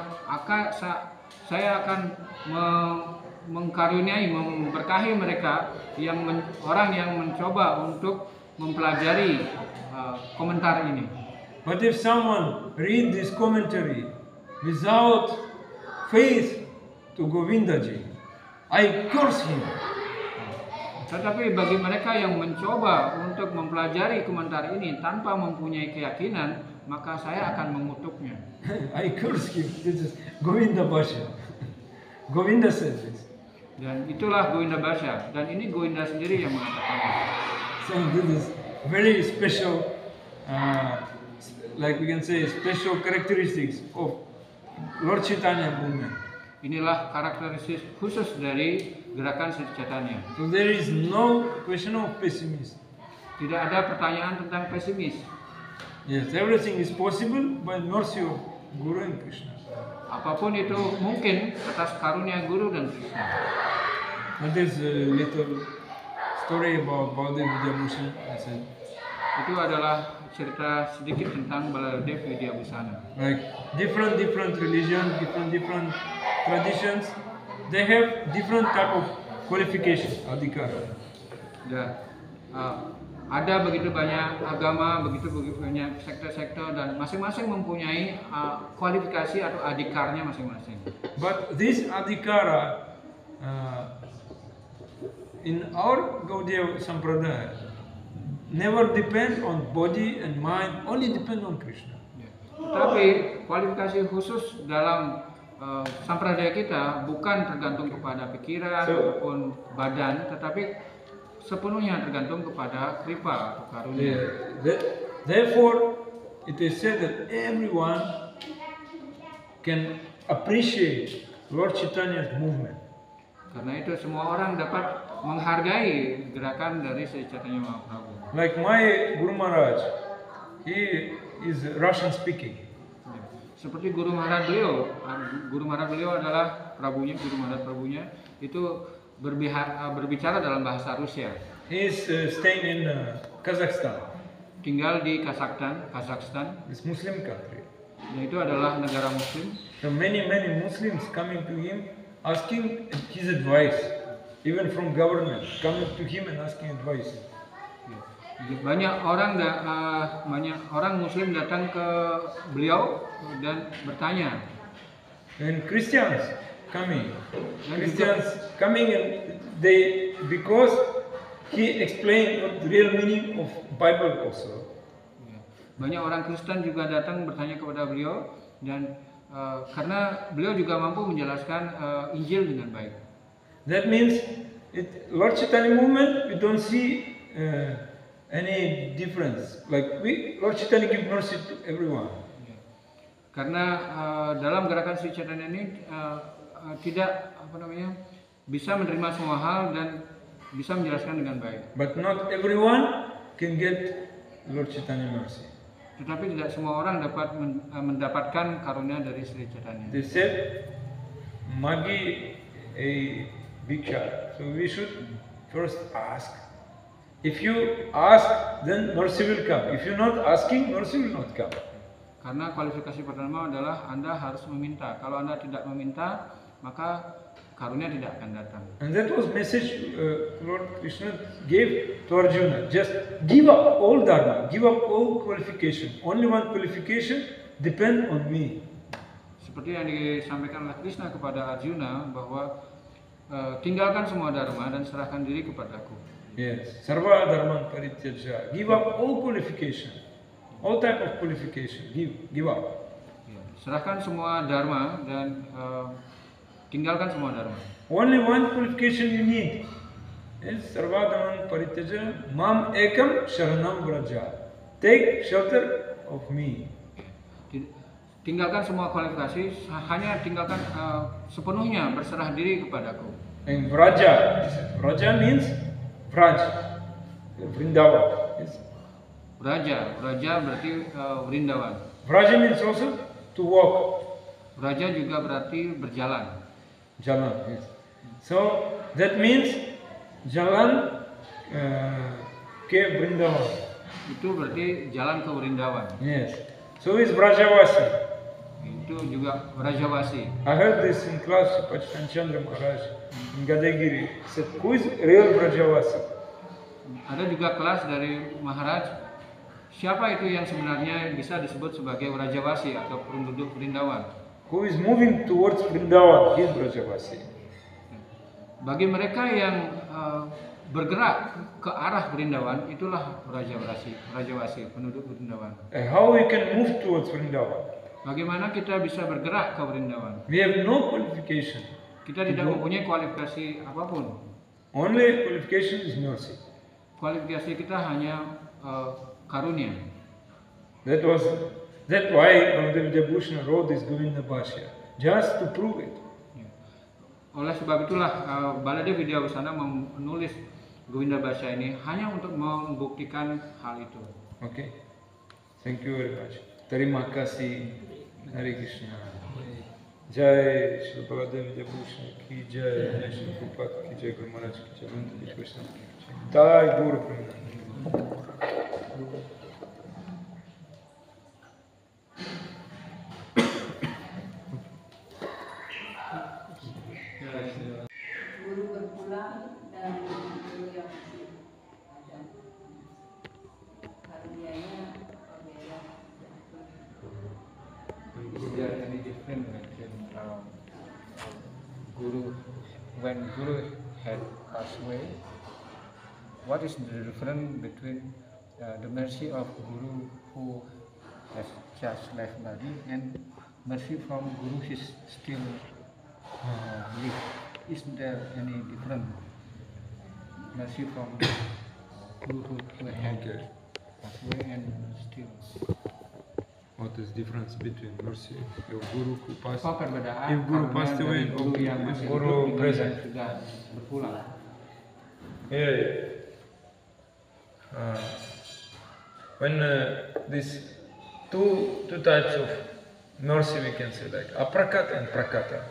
S3: saya akan mengkaruniai, memberkahi mereka orang yang mencoba untuk mempelajari komentar ini.
S2: But if someone read this commentary without faith to Govindaji, I curse him.
S3: Tetapi bagi mereka yang mencoba untuk mempelajari komentar ini tanpa mempunyai keyakinan, maka saya akan mengutuknya.
S2: I curse him. This is Govinda Bhashya. Govinda says this.
S3: Dan itulah Govinda Bhashya. Dan ini Govinda sendiri yang mengatakannya.
S2: So this is very special, like we can say, special characteristics of Lord Chaitanya movement.
S3: Inilah karakteristik khusus dari gerakan Sri Chaitanya.
S2: So there is no question of pessimism.
S3: Tidak ada pertanyaan tentang pesimis.
S2: Yes, everything is possible by mercy of Guru and Krishna.
S3: Apapun itu mungkin atas karunia Guru dan Krishna.
S2: And there's a little story about Baladev Vidyabhushan. I said,
S3: Itu adalah cerita sedikit tentang Baladev Widyabhusana.
S2: like different religion, different traditions, they have different type of qualification, adhikara.
S3: Ya, ada begitu banyak agama, begitu banyak sekte-sekte dan masing-masing mempunyai kualifikasi atau adikarnya masing-masing.
S2: But this adhikara in our Gaudiya Sampradaya never depend on body and mind, only depend on Krishna.
S3: Ya. Tetapi kualifikasi khusus dalam sampradaya kita bukan tergantung kepada pikiran ataupun badan, tetapi sepenuhnya tergantung kepada kripa atau karunia.
S2: Therefore, it is said that everyone can appreciate Lord Chaitanya's movement.
S3: Karena itu semua orang dapat menghargai gerakan dari Sri Chaitanya Mahaprabhu.
S2: Like my Guru Maharaj, he is Russian speaking.
S3: Seperti Guru Maharaj beliau adalah prabunya, Guru Maharaj prabunya itu berbicara dalam bahasa Rusia.
S2: He is staying in Kazakhstan.
S3: Tinggal di Kazakhstan.
S2: This Muslim country.
S3: Dan itu adalah negara Muslim.
S2: So many Muslims coming to him asking his advice, even from government coming to him and asking advice.
S3: Banyak orang Muslim datang ke beliau dan bertanya.
S2: And Christians coming and they, because he explained the real meaning of Bible also.
S3: Banyak orang Kristen juga datang bertanya kepada beliau dan karena beliau juga mampu menjelaskan Injil dengan baik.
S2: That means Lord Chaitanya movement, we don't see any difference. Like Lord Chaitanya give mercy to everyone.
S3: Karena dalam gerakan Sri Chaitanya ini tidak bisa menerima semua hal dan bisa menjelaskan dengan baik.
S2: But not everyone can get Lord Chaitanya mercy.
S3: Tetapi tidak semua orang dapat mendapatkan karunia dari Sri Chaitanya.
S2: They said, Magi a bhiksha. So we should first ask. If you ask, then mercy will come. If you're not asking, mercy will not come.
S3: Karena kualifikasi pertama adalah Anda harus meminta. Kalau Anda tidak meminta, maka karunia tidak akan datang.
S2: And that was message Lord Krishna gave to Arjuna. Just give up all dharma, give up all qualification. Only one qualification, depend on me.
S3: Seperti yang disampaikan oleh Krishna kepada Arjuna bahwa tinggalkan semua dharma dan serahkan diri kepadaku.
S2: Yes. Sarva dharman parityaja. Give up all qualification. All type of qualification. Give up.
S3: Ya, serahkan semua dharma dan tinggalkan semua dharma.
S2: Only one qualification you need. Yes. Sarva dharman parityaja. Mam ekam sharanam vraja. Take shelter of me.
S3: Tinggalkan semua kualifikasi, hanya tinggalkan sepenuhnya berserah diri kepadaku.
S2: And vraja. Vraja means Vraj. Vrindavan. Yes.
S3: Vraja berarti Vrindavan.
S2: Vraja means also to walk.
S3: Vraja juga berarti berjalan.
S2: Jalan. Yes. So that means jalan ke Vrindavan.
S3: Itu berarti jalan ke Vrindavan.
S2: Yes. So is Vrajavasi.
S3: Itu juga Vrajavasi.
S2: I heard this in class of Pachtan Chandra Maharaj in Gadagiri. He said, who is real Vrajavasi?
S3: Ada juga kelas dari Maharaj. Siapa itu yang sebenarnya bisa disebut sebagai Vrajavasi atau penduduk Vrindavan?
S2: Who is moving towards Vrindavan? He is Vrajavasi.
S3: Bagi mereka yang bergerak ke arah Vrindavan, itulah Vrajavasi, penduduk Vrindavan.
S2: How we can move towards Vrindavan?
S3: Bagaimana kita bisa bergerak ke Vrindavan?
S2: We have no qualification.
S3: Kita tidak mempunyai kualifikasi apapun.
S2: Only qualification is mercy.
S3: Kualifikasi kita hanya karunia.
S2: That why Baladev Vidyabhushana wrote this Govinda Bhashya, just to prove it.
S3: Oleh sebab itulah Baladev Vidyabhushana menulis Govinda Bhashya ini hanya untuk membuktikan hal itu.
S2: Okay. Thank you very much. Terima kasih. Hare Krishna. Jai Shri Baladev Vidyabhushana ki jai, Jai Shri Prabhupada ki jai, Guru Maharaj ki jai, Guru Krishna ki jai. Jai Guru Pranam.
S1: Guru berpulang dan guru yang masih ada. Karunianya berbeda.
S3: Is there any difference between Guru when Guru had passed away? What is the difference between the mercy of Guru who has just left body and mercy from Guru who is still live? Is there any difference? Mercy from Guru who had passed away and still.
S2: What is difference between mercy of Guru who passed?
S3: Apa perbedaan
S2: If Guru
S3: karunia
S2: passed away,
S3: dari Guru
S2: or
S3: yang
S2: if
S3: masih
S2: Guru
S3: hidup dengan
S2: present?
S3: yang sudah berpulang?
S2: Yeah. When these two types of mercy we can say like aprakata and prakata.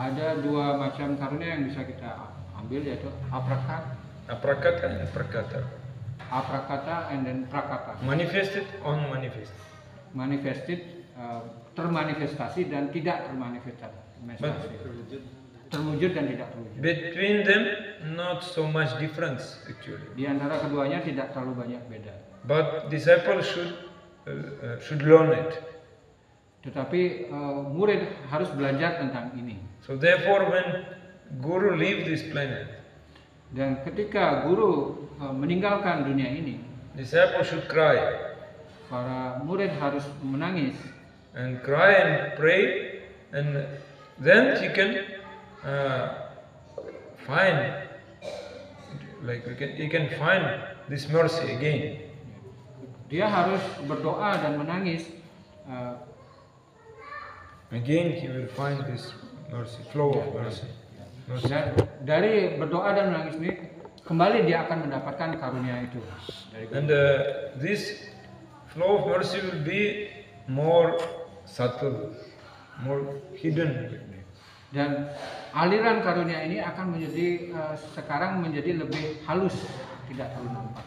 S3: Ada dua macam karunia yang bisa kita ambil, yaitu aprakata,
S2: Aprakata and prakata.
S3: aprakata and then prakata.
S2: Manifested, unmanifested.
S3: Manifested, termanifestasi dan tidak termanifestasi. Terwujud dan tidak terwujud.
S2: Between them, not so much difference actually.
S3: Di antara keduanya tidak terlalu banyak beda.
S2: But disciple should learn it.
S3: Tetapi murid harus belajar tentang ini.
S2: So therefore, when Guru leave this planet,
S3: Dan ketika guru meninggalkan dunia ini,
S2: disciple should cry
S3: para murid harus menangis
S2: and cry and pray, and then he can find, like he can find this mercy again.
S3: Dia harus berdoa dan menangis.
S2: Again he will find this mercy, flow of mercy.
S3: Dan dari berdoa dan menangis ini kembali dia akan mendapatkan karunia itu.
S2: And this flow of mercy will be more subtle, more hidden.
S3: Dan aliran karunia ini akan menjadi sekarang menjadi lebih halus, tidak terlalu nampak.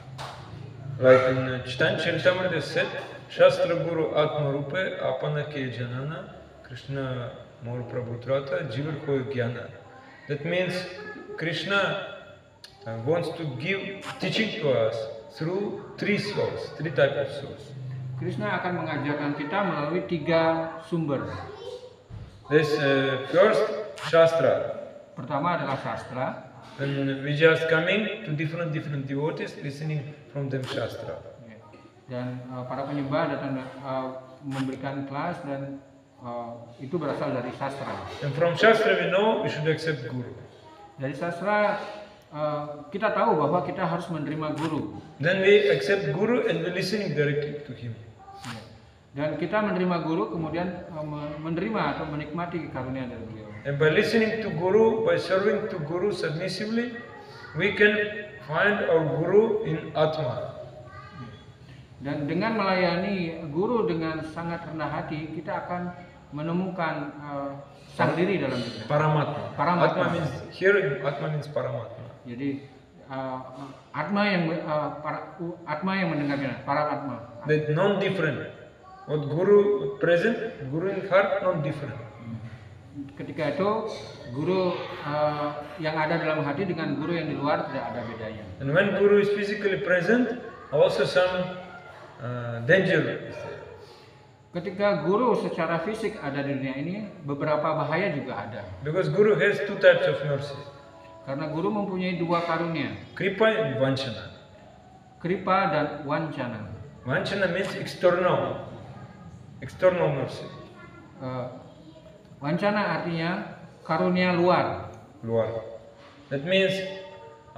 S2: Like in Chaitanya Charitamrita said, Shastra Guru Atma Rupe Apana Ke Janana Krishna Maur Prabhutrata Jivar Koi Gyana. That means Krishna wants to give teaching to us through three sources, three types of sources.
S3: Krishna akan mengajarkan kita melalui 3 sumber.
S2: This first Shastra,
S3: pertama adalah sastra.
S4: And we just coming to different devotees listening from them Shastra.
S3: Ya. Dan para penyembah datang memberikan kelas dan itu berasal dari sastra.
S4: And from Shastra we know we should accept Guru.
S3: Dari sastra kita tahu bahwa kita harus menerima guru.
S4: Then we accept Guru and we listening directly to him.
S3: Ya. Dan kita menerima guru kemudian menerima atau menikmati karunia dari beliau.
S4: And by listening to Guru, by serving to Guru submissively, we can find our Guru in Atma.
S3: Dan dengan melayani guru dengan sangat rendah hati, kita akan menemukan sang diri dalam diri.
S4: Paramatma.
S3: Paramatma.
S4: Atma means here. Atma means Paramatma.
S3: Jadi atma yang mendengarnya, paramatma.
S4: That non-different. What Guru present, Guru in heart, non-different.
S3: Ketika itu guru yang ada dalam hati dengan guru yang di luar tidak ada bedanya.
S4: And when Guru is physically present, also some danger is there.
S3: Ketika guru secara fisik ada di dunia ini, beberapa bahaya juga ada.
S4: Because Guru has two types of mercy.
S3: Karena guru mempunyai dua karunia,
S4: Kripa and Vanchana.
S3: kripa dan wancana.
S4: Vanchana means external mercy.
S3: Wancana artinya karunia luar.
S4: Luar. That means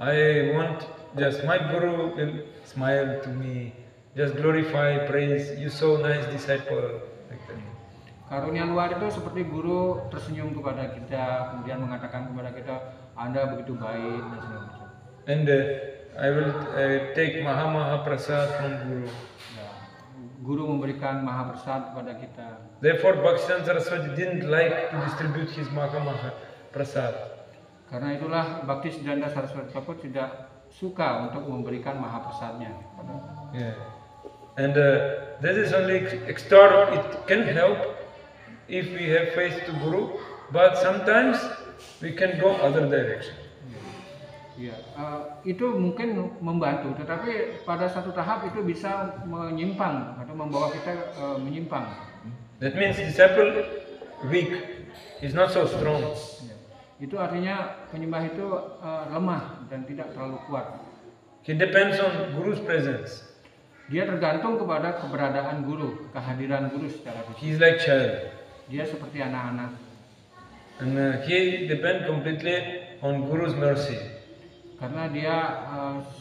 S4: I want just my Guru will smile to me, just glorify, praise, you so nice disciple, like that.
S3: Karunia luar itu seperti guru tersenyum kepada kita, kemudian mengatakan kepada kita, Anda begitu baik dan segala macam.
S4: And I will take Maha Prasad from Guru.
S3: Ya, guru memberikan mahaprasad kepada kita.
S4: Therefore, Bhaktivedanta Saraswati didn't like to distribute his Maha Prasad.
S3: Karena itulah Bhaktisiddhanta Saraswati Thakur tidak suka untuk memberikan mahaprasadnya.
S4: Yeah. And this is only external. It can help if we have faith to Guru, but sometimes we can go other direction.
S3: Ya, itu mungkin membantu, tetapi pada satu tahap itu bisa menyimpang atau membawa kita menyimpang.
S4: That means disciple weak, is not so strong.
S3: Ya. Itu artinya penyembah itu lemah dan tidak terlalu kuat.
S4: He depends on Guru's presence.
S3: Dia tergantung kepada keberadaan guru, kehadiran guru secara fisik.
S4: He is like child.
S3: Dia seperti anak-anak.
S4: And he depends completely on Guru's mercy.
S3: Karena dia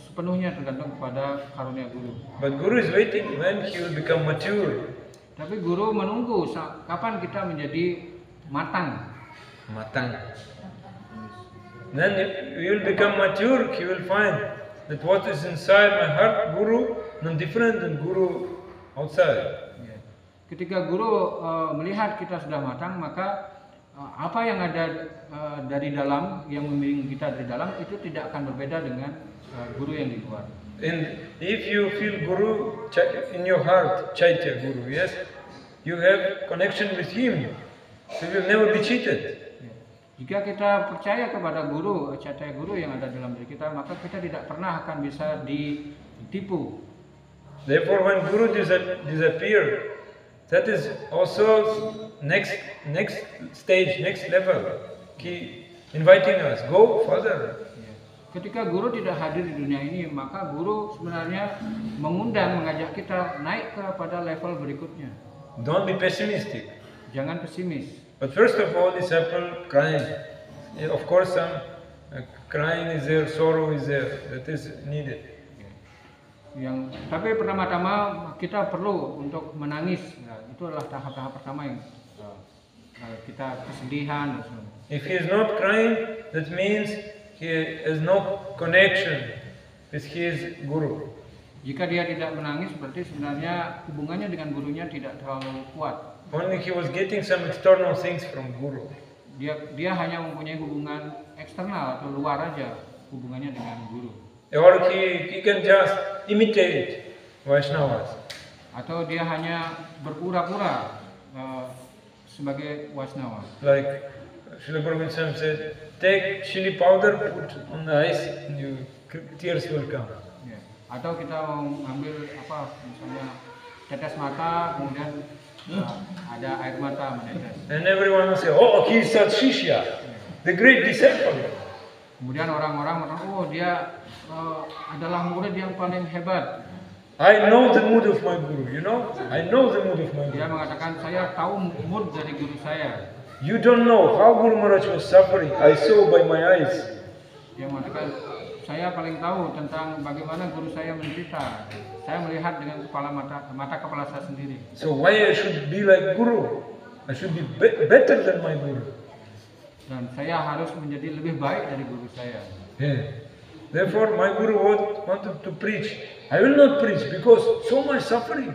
S3: sepenuhnya tergantung kepada karunia guru.
S4: But Guru is waiting when he will become mature.
S3: Tapi guru menunggu kapan kita menjadi matang.
S4: Matang. Then if we will become mature, he will find that what is inside my heart, Guru, non different than Guru outside.
S3: Ya. Ketika guru melihat kita sudah matang, maka apa yang ada dari dalam, yang membimbing kita dari dalam, itu tidak akan berbeda dengan guru yang di luar.
S4: And if you feel Guru in your heart, Chaitya Guru, yes, you have connection with him, so you will never be cheated.
S3: Ya. Jika kita percaya kepada guru, Chaitya Guru yang ada dalam diri kita, maka kita tidak pernah akan bisa ditipu.
S4: Therefore, when Guru disappear, that is also next stage, next level. He inviting us, go further.
S3: Ya. Ketika guru tidak hadir di dunia ini, maka guru sebenarnya mengajak kita naik kepada level berikutnya.
S4: Don't be pessimistic.
S3: Jangan pesimis.
S4: But first of all, disciple crying. Of course, some crying is there, sorrow is there. That is needed.
S3: Tapi pertama-tama kita perlu untuk menangis. Nah, itu adalah tahap-tahap pertama yang kita kesedihan.
S4: If he is not crying, that means he has no connection with his Guru.
S3: Jika dia tidak menangis, berarti sebenarnya hubungannya dengan gurunya tidak terlalu kuat.
S4: Only he was getting some external things from Guru.
S3: Dia hanya mempunyai hubungan eksternal atau luar aja hubungannya dengan guru.
S4: Or he can just imitate Vaishnavas.
S3: Atau dia hanya berpura-pura sebagai Vaishnava.
S4: Like Srila Govinda Swami said, take chili powder, put on the ice, and tears will come.
S3: Ya. Atau kita mengambil misalnya tetes mata, kemudian ada air mata menetes.
S4: And everyone will say, oh, he is such Shishya. the great disciple.
S3: Kemudian orang-orang mengatakan, oh dia adalah murid yang paling hebat.
S4: I know the mood of my guru, you know? I know the mood of my
S3: Dia
S4: guru.
S3: mengatakan, saya tahu mood dari guru saya.
S4: You don't know how Guru Maharaj was suffering. I saw by my eyes.
S3: Dia mengatakan, saya paling tahu tentang bagaimana guru saya menderita. Saya melihat dengan mata kepala saya sendiri.
S4: So why I should be like Guru? I should be better than my Guru.
S3: Dan saya harus menjadi lebih baik dari guru saya.
S4: Yeah. Therefore, my Guru wanted to preach. I will not preach because so much suffering.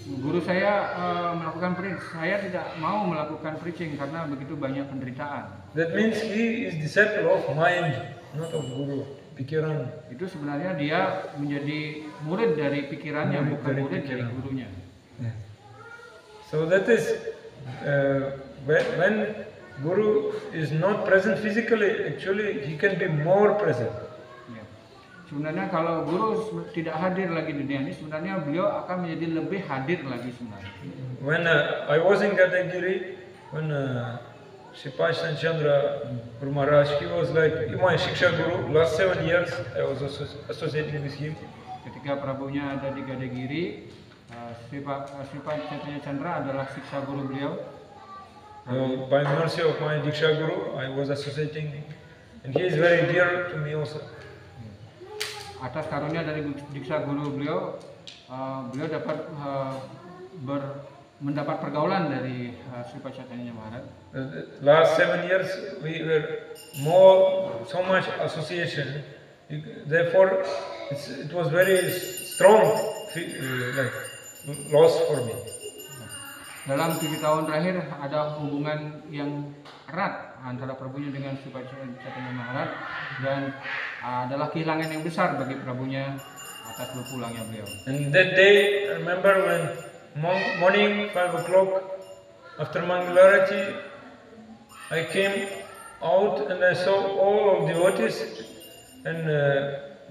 S3: Guru saya melakukan preaching. Saya tidak mau melakukan preaching karena begitu banyak penderitaan.
S4: That means he is disciple of mind, not of Guru. Pikiran.
S3: Itu sebenarnya dia menjadi murid dari pikirannya,
S4: Murid
S3: bukan
S4: dari
S3: murid dari
S4: pikiran.
S3: gurunya.
S4: Yeah. So that is when Guru is not present physically, actually he can be more present.
S3: Ya. Sebenarnya kalau guru tidak hadir lagi di dunia ini, sebenarnya beliau akan menjadi lebih hadir lagi sebenarnya.
S4: When I was in Gadagiri, when Sipash Chandra Guru Maharaj, he was like my Shiksha Guru. Last 7 years I was associated with him.
S3: Ketika Prabunya ada di Gadagiri, Sri Chaitanya Chandra adalah siksa guru beliau.
S4: By mercy of my Diksha Guru, I was associating, and he is very dear to me also.
S3: Atas karunia dari diksa guru beliau, beliau dapat mendapat pergaulan dari Sri Chaitanya Maharaj.
S4: Last 7 years we were so much association. Therefore, it was very strong like loss for me.
S3: Dalam 7 tahun terakhir ada hubungan yang erat antara Prabunya dengan Sri Chaitanya Maharaj dan adalah kehilangan yang besar bagi Prabunya atas berpulangnya beliau.
S4: And that day, I remember when morning 5 o'clock after Mangalarati, I came out and I saw all of devotees and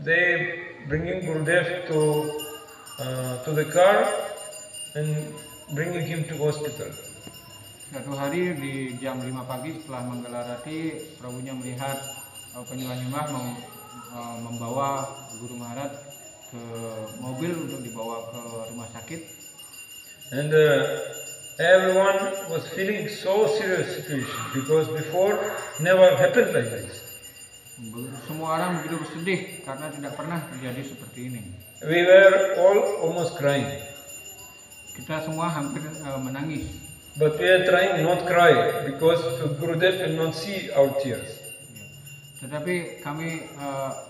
S4: they bringing Gurudev to the car and bringing him to hospital.
S3: Suatu hari di jam 5 pagi setelah Manggalarati, Prabunya melihat penyembah-penyembah membawa Guru Maharaj ke mobil untuk dibawa ke rumah sakit.
S4: And everyone was feeling so serious situation because before never happened like this.
S3: Semua orang begitu bersedih karena tidak pernah terjadi seperti ini.
S4: We were all almost crying.
S3: Kita semua hampir menangis.
S4: But we are trying not cry because Gurudev will not see our tears.
S3: Tetapi kami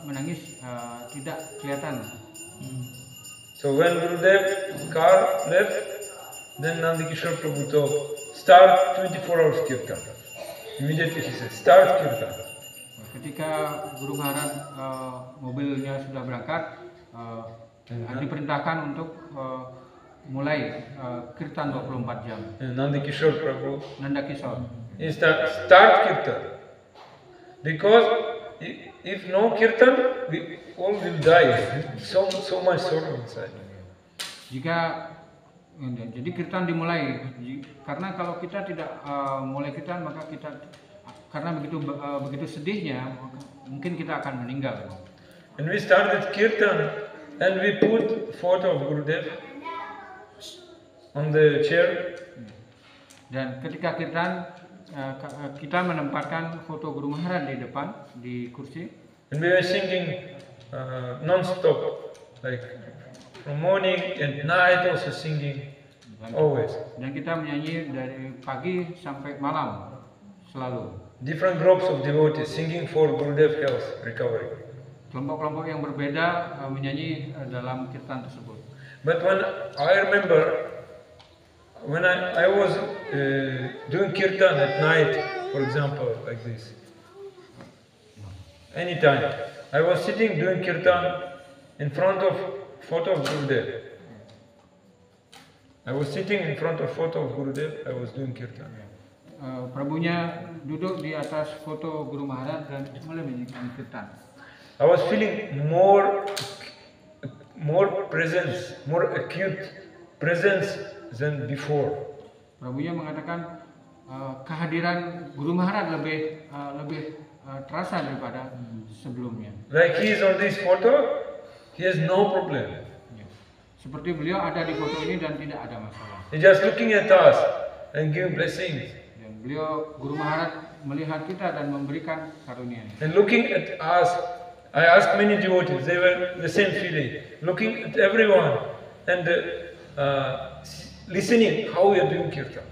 S3: menangis tidak kelihatan.
S4: So when Gurudev car left, then Nandikishore Prabhu told, start 24 hours kirtan. Immediately he said, start kirtan.
S3: Ketika Guru Maharaj mobilnya sudah berangkat, diperintahkan untuk mulai kirtan 24 jam.
S4: Nandikishore Prabhu,
S3: Nanda Kishore.
S4: he start kirtan. Because if no kirtan, we all will die. So much sorrow inside.
S3: Jadi kirtan dimulai karena kalau kita tidak mulai kirtan maka kita karena begitu sedihnya mungkin kita akan meninggal.
S4: And we started kirtan and we put photo of Gurudev on the chair.
S3: Dan ketika kirtan kita menempatkan foto Guru Maharaj di depan di kursi.
S4: And we were singing non-stop, like from morning and night also singing, always.
S3: Dan kita menyanyi dari pagi sampai malam selalu.
S4: Different groups of devotees singing for Gurudev health recovery.
S3: Kelompok-kelompok yang berbeda menyanyi dalam kirtan tersebut.
S4: But when I remember, when I was doing kirtan at night, for example, like this, anytime, I was sitting doing kirtan in front of photo of Gurudev. I was sitting in front of photo of Gurudev, I was doing kirtan.
S3: Prabunya duduk di atas foto Guru Maharaj dan mulai menyanyikan kirtan.
S4: I was feeling more presence, more acute presence than before.
S3: Prabunya mengatakan kehadiran Guru Maharaj lebih terasa daripada sebelumnya.
S4: Like he is on this photo, he has no problem.
S3: Ya. Seperti beliau ada di foto ini dan tidak ada masalah.
S4: He just looking at us and give blessings.
S3: Dan beliau Guru Maharaj melihat kita dan memberikan karunia.
S4: And looking at us, I asked many devotees, they were the same feeling. Looking at everyone and listening how we are doing kirtan.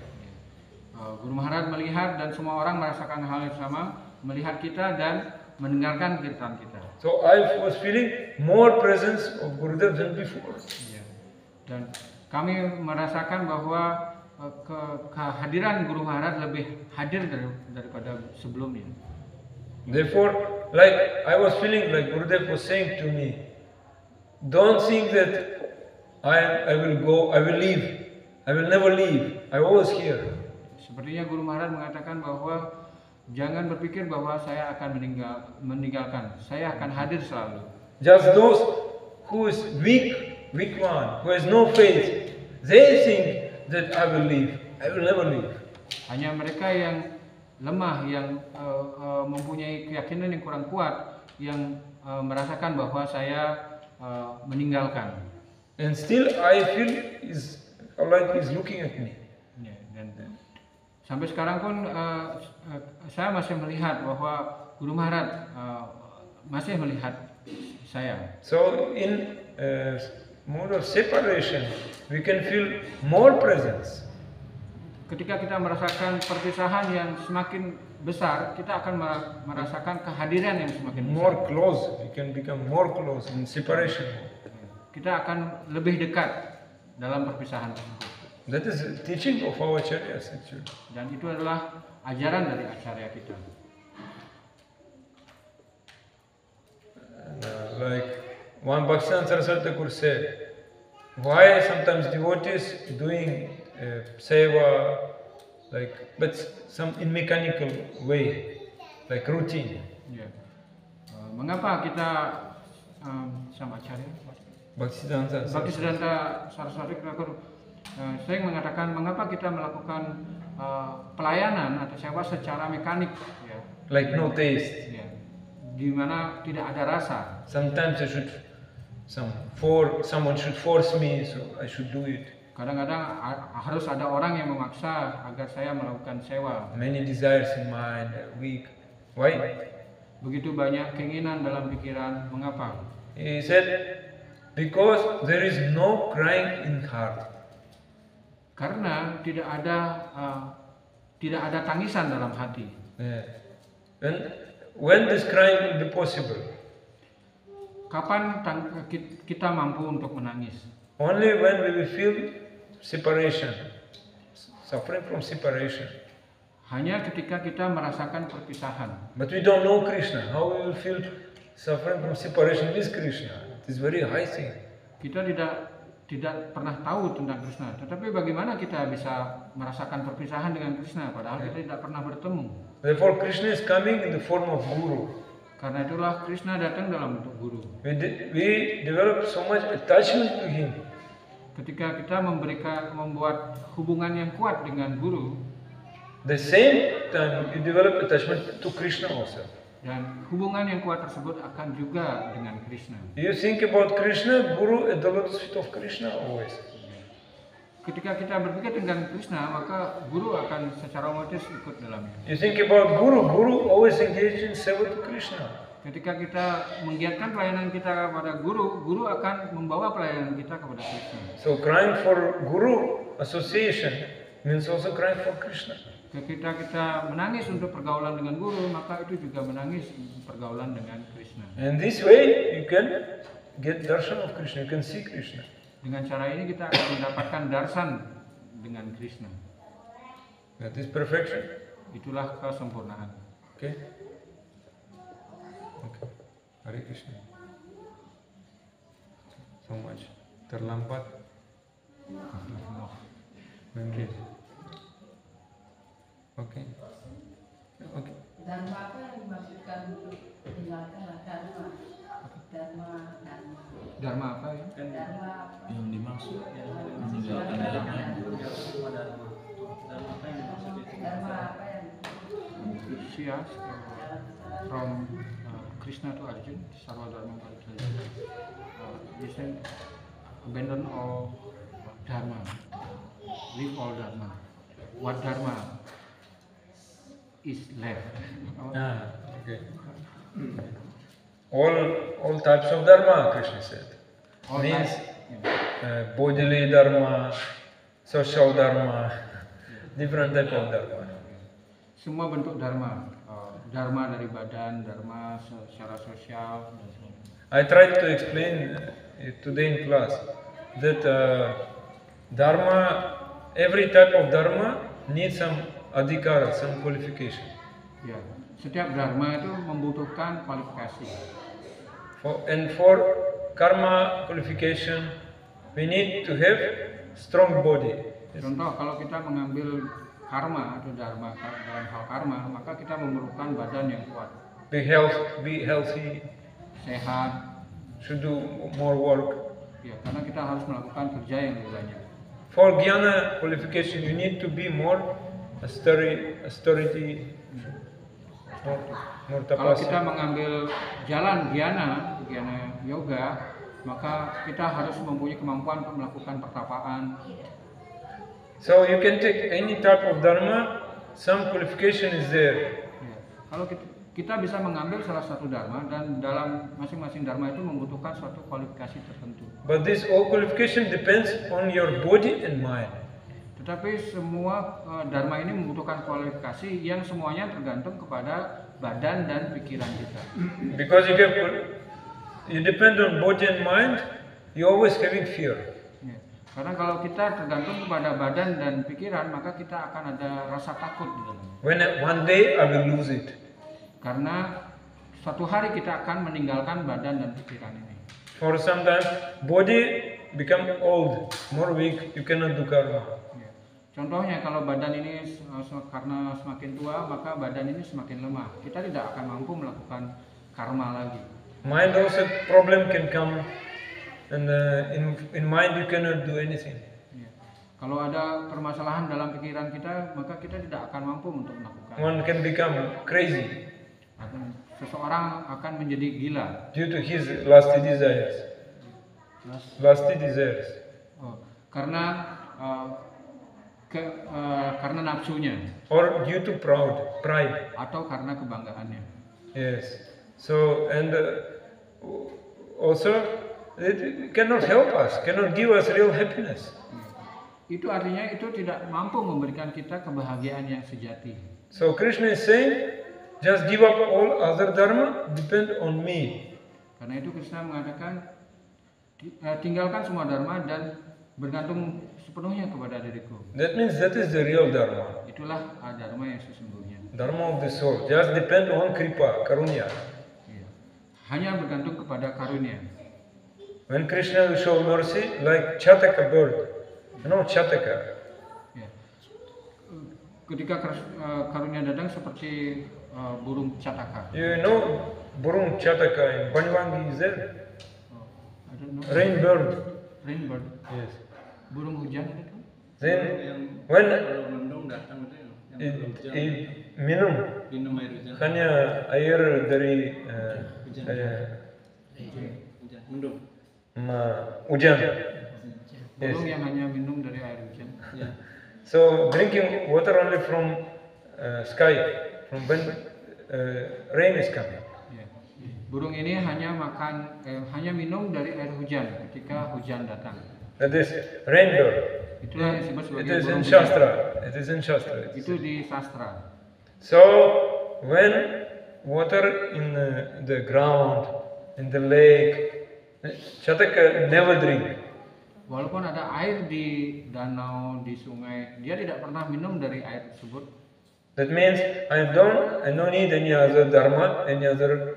S3: Guru Maharaj melihat dan semua orang merasakan hal yang sama, melihat kita dan mendengarkan kirtan kita.
S4: So I was feeling more presence of Gurudev than before.
S3: Ya. Dan kami merasakan bahwa kehadiran Guru Maharaj lebih hadir daripada sebelumnya.
S4: Therefore, like I was feeling like Gurudev was saying to me, don't think that I will go, I will leave, I will never leave, I always here.
S3: Sepertinya Guru Maharaj mengatakan bahwa jangan berpikir bahwa saya akan meninggalkan, saya akan hadir selalu.
S4: Just those who is weak one, who has no faith, they think that I will leave, I will never leave.
S3: Hanya mereka yang lemah, yang mempunyai keyakinan yang kurang kuat, yang merasakan bahwa saya meninggalkan.
S4: And still I feel like he's looking at me.
S3: Ya, dan sampai sekarang pun saya masih melihat bahwa Guru Maharaj masih melihat saya.
S4: So in mode of separation, we can feel more presence.
S3: Ketika kita merasakan perpisahan yang semakin besar, kita akan merasakan kehadiran yang semakin besar.
S4: More close, we can become more close in separation.
S3: Kita akan lebih dekat dalam perpisahan tersebut.
S4: That is the teaching of our acharyas actually.
S3: Dan itu adalah ajaran dari acarya kita.
S4: Like one Bhaktivedanta Saraswati Thakur said, why sometimes devotees doing seva, like but some in mechanical way, like routine.
S3: Ya. Mengapa kita sama acarya? Bhaktisiddhanta Saraswati Thakur sering mengatakan mengapa kita melakukan pelayanan atau sewa secara mekanik, ya.
S4: Like no taste.
S3: Ya. Di mana tidak ada rasa.
S4: Sometimes someone should force me, so I should do it.
S3: Kadang-kadang harus ada orang yang memaksa agar saya melakukan sewa.
S4: Many desires in mind, weak. Why?
S3: Begitu banyak keinginan dalam pikiran. Mengapa?
S4: He said, because there is no crying in heart.
S3: Karena tidak ada tangisan dalam hati.
S4: Yeah. When this crying will be possible?
S3: Kapan kita mampu untuk menangis?
S4: Only when we will feel separation, suffering from separation.
S3: Hanya ketika kita merasakan perpisahan.
S4: But we don't know Krishna. How we will feel suffering from separation with Krishna? It is very high thing.
S3: Kita tidak pernah tahu tentang Krishna. Tetapi bagaimana kita bisa merasakan perpisahan dengan Krishna padahal kita tidak pernah bertemu?
S4: Therefore Krishna is coming in the form of Guru.
S3: Karena itulah Krishna datang dalam bentuk guru.
S4: We develop so much attachment to him.
S3: Ketika kita membuat hubungan yang kuat dengan guru,
S4: the same time you develop attachment to Krishna also.
S3: Dan hubungan yang kuat tersebut akan juga dengan Krishna.
S4: You think about Krishna, Guru at the lotus feet of Krishna always.
S3: Ketika kita berpikir tentang Krishna, maka guru akan secara otomatis ikut dalamnya.
S4: You think about Guru, Guru always engaged in seva to Krishna.
S3: Ketika kita menggiatkan pelayanan kita kepada guru, guru akan membawa pelayanan kita kepada Krishna.
S4: So crying for Guru association means also crying for Krishna.
S3: Ketika kita menangis untuk pergaulan dengan guru, maka itu juga menangis pergaulan dengan Krishna.
S4: And this way you can get darshan of Krishna, you can see Krishna.
S3: Dengan cara ini kita akan mendapatkan darsan dengan Krishna.
S4: That is perfection.
S3: Itulah kesempurnaan.
S4: Okay. Okay. Hare Krishna. So much. Terlambat. Mungkin. Okay. Okay.
S1: Dharma apa yang dimaksudkan untuk meninggalkan dharma?
S3: Dharma apa ya?
S1: Dharma
S5: Yang dimaksud meninggalkan dharma.
S1: dharma
S3: Odysseus from Krishna to Arjuna, Sarva Dharma Parityajya. He said, abandon all dharma, leave all dharma. What dharma is left?
S4: Okay. All types of dharma, Krishna said.
S3: All
S4: Means
S3: types,
S4: bodily dharma, social dharma, different type of dharma.
S3: semua bentuk dharma, dharma dari badan, dharma secara sosial, dan sebagainya.
S4: I tried to explain it today in class that dharma, every type of dharma needs some adhikara, some qualification.
S3: Ya, setiap dharma itu membutuhkan kualifikasi.
S4: And for karma qualification, we need to have strong body.
S3: Contoh, kalau kita mengambil karma atau dharma dalam hal karma, maka kita memerlukan badan yang kuat,
S4: Be healthy,
S3: sehat,
S4: should do more work.
S3: ya, karena kita harus melakukan kerja yang lebih banyak.
S4: For jnana qualification, you need to be more austerity, more
S3: Kalau kita
S4: tapasya.
S3: mengambil jalan dhyana yoga, maka kita harus mempunyai kemampuan untuk melakukan pertapaan.
S4: So you can take any type of dharma, some qualification is there.
S3: Ya, kalau kita bisa mengambil salah satu dharma dan dalam masing-masing dharma itu membutuhkan suatu kualifikasi tertentu.
S4: But this all qualification depends on your body and mind.
S3: Tetapi semua dharma ini membutuhkan kualifikasi yang semuanya tergantung kepada badan dan pikiran kita.
S4: Because if you depend on body and mind, you always having fear.
S3: Ya, karena kalau kita tergantung kepada badan dan pikiran, maka kita akan ada rasa takut di dalam.
S4: When one day I will lose it.
S3: Karena suatu hari kita akan meninggalkan badan dan pikiran ini.
S4: For some time, body become old, more weak, you cannot do karma.
S3: Ya. Contohnya kalau badan ini karena semakin tua, maka badan ini semakin lemah. Kita tidak akan mampu melakukan karma lagi.
S4: Mind also problem can come, and in mind you cannot do anything.
S3: Ya. Kalau ada permasalahan dalam pikiran kita, maka kita tidak akan mampu untuk melakukan.
S4: One can become crazy
S3: Seseorang akan menjadi gila
S4: due to his lusty desires. Lusty desires.
S3: Karena karena nafsunya
S4: Or due to pride.
S3: atau karena kebanggaannya.
S4: Yes. So, and also, it cannot help us, cannot give us real happiness.
S3: Itu artinya itu tidak mampu memberikan kita kebahagiaan yang sejati.
S4: So, Krishna is saying, just give up all other dharma, depend on me.
S3: Karena itu Krishna mengatakan, tinggalkan semua dharma dan bergantung sepenuhnya kepada diriku.
S4: That means that is the real dharma.
S3: Itulah dharma yang sesungguhnya.
S4: Dharma of the soul. Just depend on kripa, karunya.
S3: Ya. Hanya bergantung kepada karunia.
S4: When Krishna will show mercy, like Chataka bird. You know Chataka?
S3: Ya. Ketika karunia datang seperti burung cataka.
S4: You know burung Chataka in Banyuwangi is there?
S3: I don't know.
S4: Rain bird.
S3: Rainbird.
S4: Yes.
S3: Burung hujan itu.
S4: Then when
S5: Kalau mendung datang itu yang hujan,
S4: minum
S5: minum air hujan.
S4: hanya air dari
S5: Hujan, mendung.
S4: hujan.
S3: Burung yang hanya minum dari air hujan.
S5: Ya.
S4: So drinking water only from sky, from when rain is coming.
S3: Ya. Burung ini hanya hanya minum dari air hujan ketika hujan datang.
S4: That is rain bird.
S3: Itulah yang disebut
S4: It
S3: sebagai
S4: is in
S3: burung hujan.
S4: Shastra. It is in Shastra.
S3: Itu di sastra.
S4: So when water in the ground, in the lake, Chataka never drink.
S3: Walaupun ada air di danau, di sungai, dia tidak pernah minum dari air tersebut.
S4: That means I don't need any other dharma, any other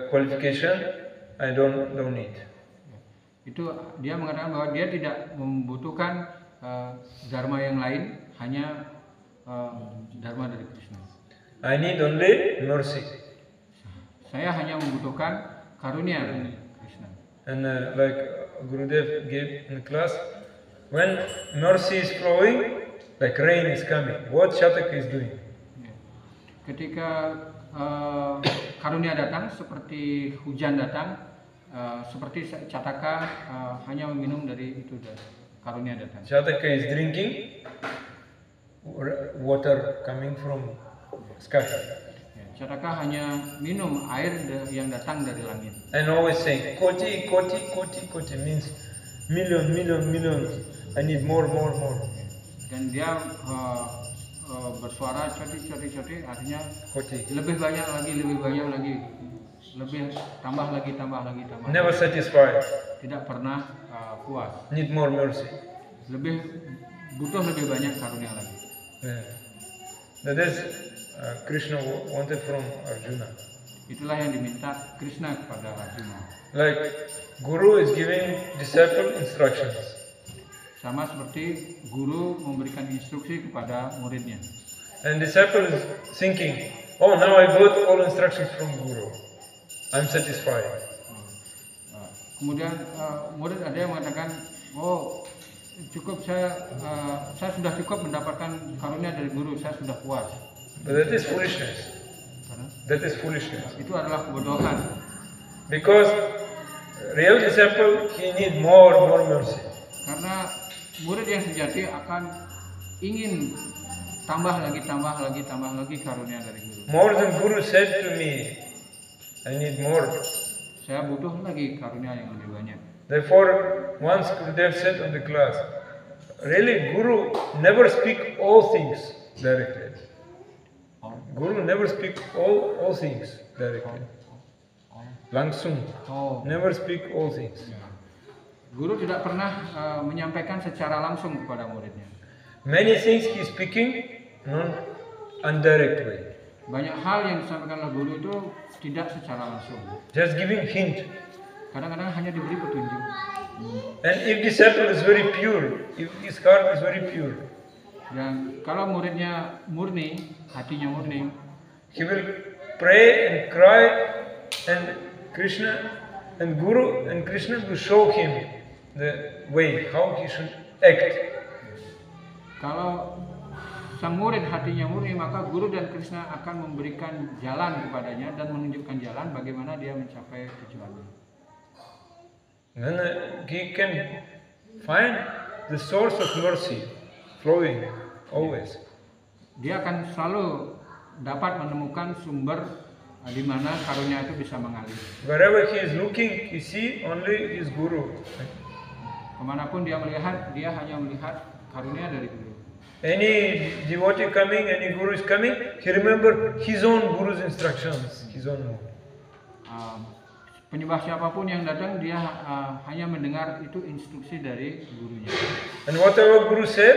S4: qualification. I don't need.
S3: Itu dia mengatakan bahwa dia tidak membutuhkan dharma yang lain, hanya dharma dari Krishna.
S4: I need only mercy.
S3: Saya hanya membutuhkan karunia dari Krishna.
S4: And like Gurudev gave in class, when mercy is flowing, like rain is coming, what Chataka is doing?
S3: Ya. ketika karunia datang seperti hujan datang, seperti Chataka hanya meminum dari itu karunia datang.
S4: Chataka is drinking water coming from sky.
S3: Chataka hanya minum air yang datang dari langit.
S4: And always saying, Koti, Koti, Koti, Koti means million, million, millions. I need more, more, more.
S3: Dan dia bersuara coti, artinya
S4: Koti.
S3: lebih banyak lagi, lebih tambah lagi.
S4: Never satisfied.
S3: Tidak pernah puas.
S4: Need more mercy.
S3: Butuh lebih banyak karunia lagi.
S4: Yeah. That is Krishna wanted from Arjuna.
S3: Itulah yang diminta Krishna kepada Arjuna.
S4: Like Guru is giving disciple instructions.
S3: Sama seperti guru memberikan instruksi kepada muridnya.
S4: And disciple is thinking, oh, now I got all instructions from Guru. I'm satisfied.
S3: Kemudian murid ada yang mengatakan, oh cukup saya sudah cukup mendapatkan karunia dari guru, saya sudah puas.
S4: But that is foolishness. That is foolishness.
S3: Itu adalah kebodohan.
S4: Because real disciple, he need more mercy.
S3: Karena murid yang sejati akan ingin tambah lagi karunia dari guru.
S4: More than Guru said to me, I need more.
S3: Saya butuh lagi karunia yang lebih banyak.
S4: Therefore, once Gurudev said on the class, really Guru never speak all things directly. Guru never speak all things directly. Langsung. Never speak all things.
S3: Guru tidak pernah menyampaikan secara langsung kepada muridnya.
S4: Many things he speaking non-indirect way.
S3: Banyak hal yang disampaikan oleh guru itu tidak secara langsung.
S4: Just giving hint.
S3: Kadang-kadang hanya diberi petunjuk.
S4: And if disciple is very pure, if his heart is very pure,
S3: Dan kalau muridnya murni, hatinya murni,
S4: he will pray and cry, and Krishna and Guru and Krishna will show him the way how he should act.
S3: kalau sang murid hatinya murni, maka guru dan Krishna akan memberikan jalan kepadanya dan menunjukkan jalan bagaimana dia mencapai tujuannya.
S4: Then he can find the source of mercy flowing always.
S3: Dia akan selalu dapat menemukan sumber di mana karunia itu bisa mengalir.
S4: Wherever he is looking, he see only his Guru.
S3: Kemanapun dia melihat, dia hanya melihat karunia dari guru.
S4: Any devotee coming, any Guru is coming, he remember his own Guru's instructions, his own mood.
S3: Penyembah siapapun yang datang, dia hanya mendengar itu instruksi dari gurunya.
S4: And whatever Guru said,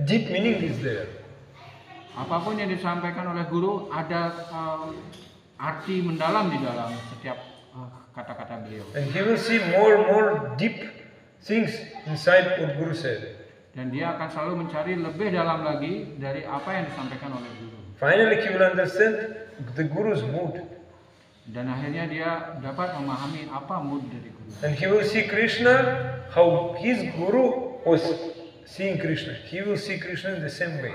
S4: deep meaning is there.
S3: Apapun yang disampaikan oleh guru ada arti mendalam di dalam setiap kata-kata beliau.
S4: And he will see more deep things inside what Guru said.
S3: Dan dia akan selalu mencari lebih dalam lagi dari apa yang disampaikan oleh guru.
S4: Finally, he will understand the Guru's mood.
S3: Dan akhirnya dia dapat memahami apa mood dari guru.
S4: And he will see Krishna, how his Guru was seeing Krishna. He will see Krishna in the same way.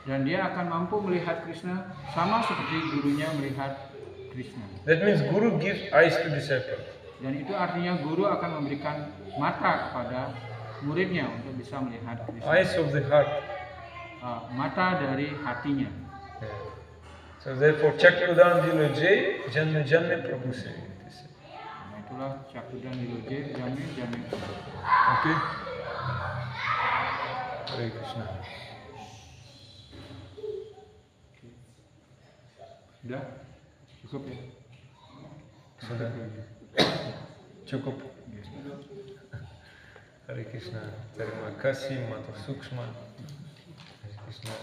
S3: Dan dia akan mampu melihat Krishna sama seperti gurunya melihat Krishna.
S4: That means Guru gives eyes to disciple.
S3: Dan itu artinya guru akan memberikan mata kepada muridnya untuk bisa melihat Krishna.
S4: Eyes of the heart.
S3: Mata dari hatinya.
S4: Yeah. So therefore, Chakradan Diloje, Janme Janme Prabhu say.
S3: Nah, itulah Chakradan Diloje, Janme Janme Prabhu.
S4: Okay. Hare Krishna.
S3: Sudah? Cukup ya?
S4: Sudah. Cukup. Hare Krishna. Terima kasih Mata Sukshma. Hare Krishna.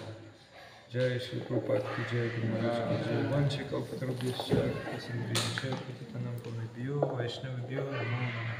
S4: Jai Shri Prabhupada ki jai, Guru Maharaj ki jai. Vancha kalpatarubhyascha, kasindriyascha, patitanam pavebhyo, Vaishnavibhyo, namo namaha.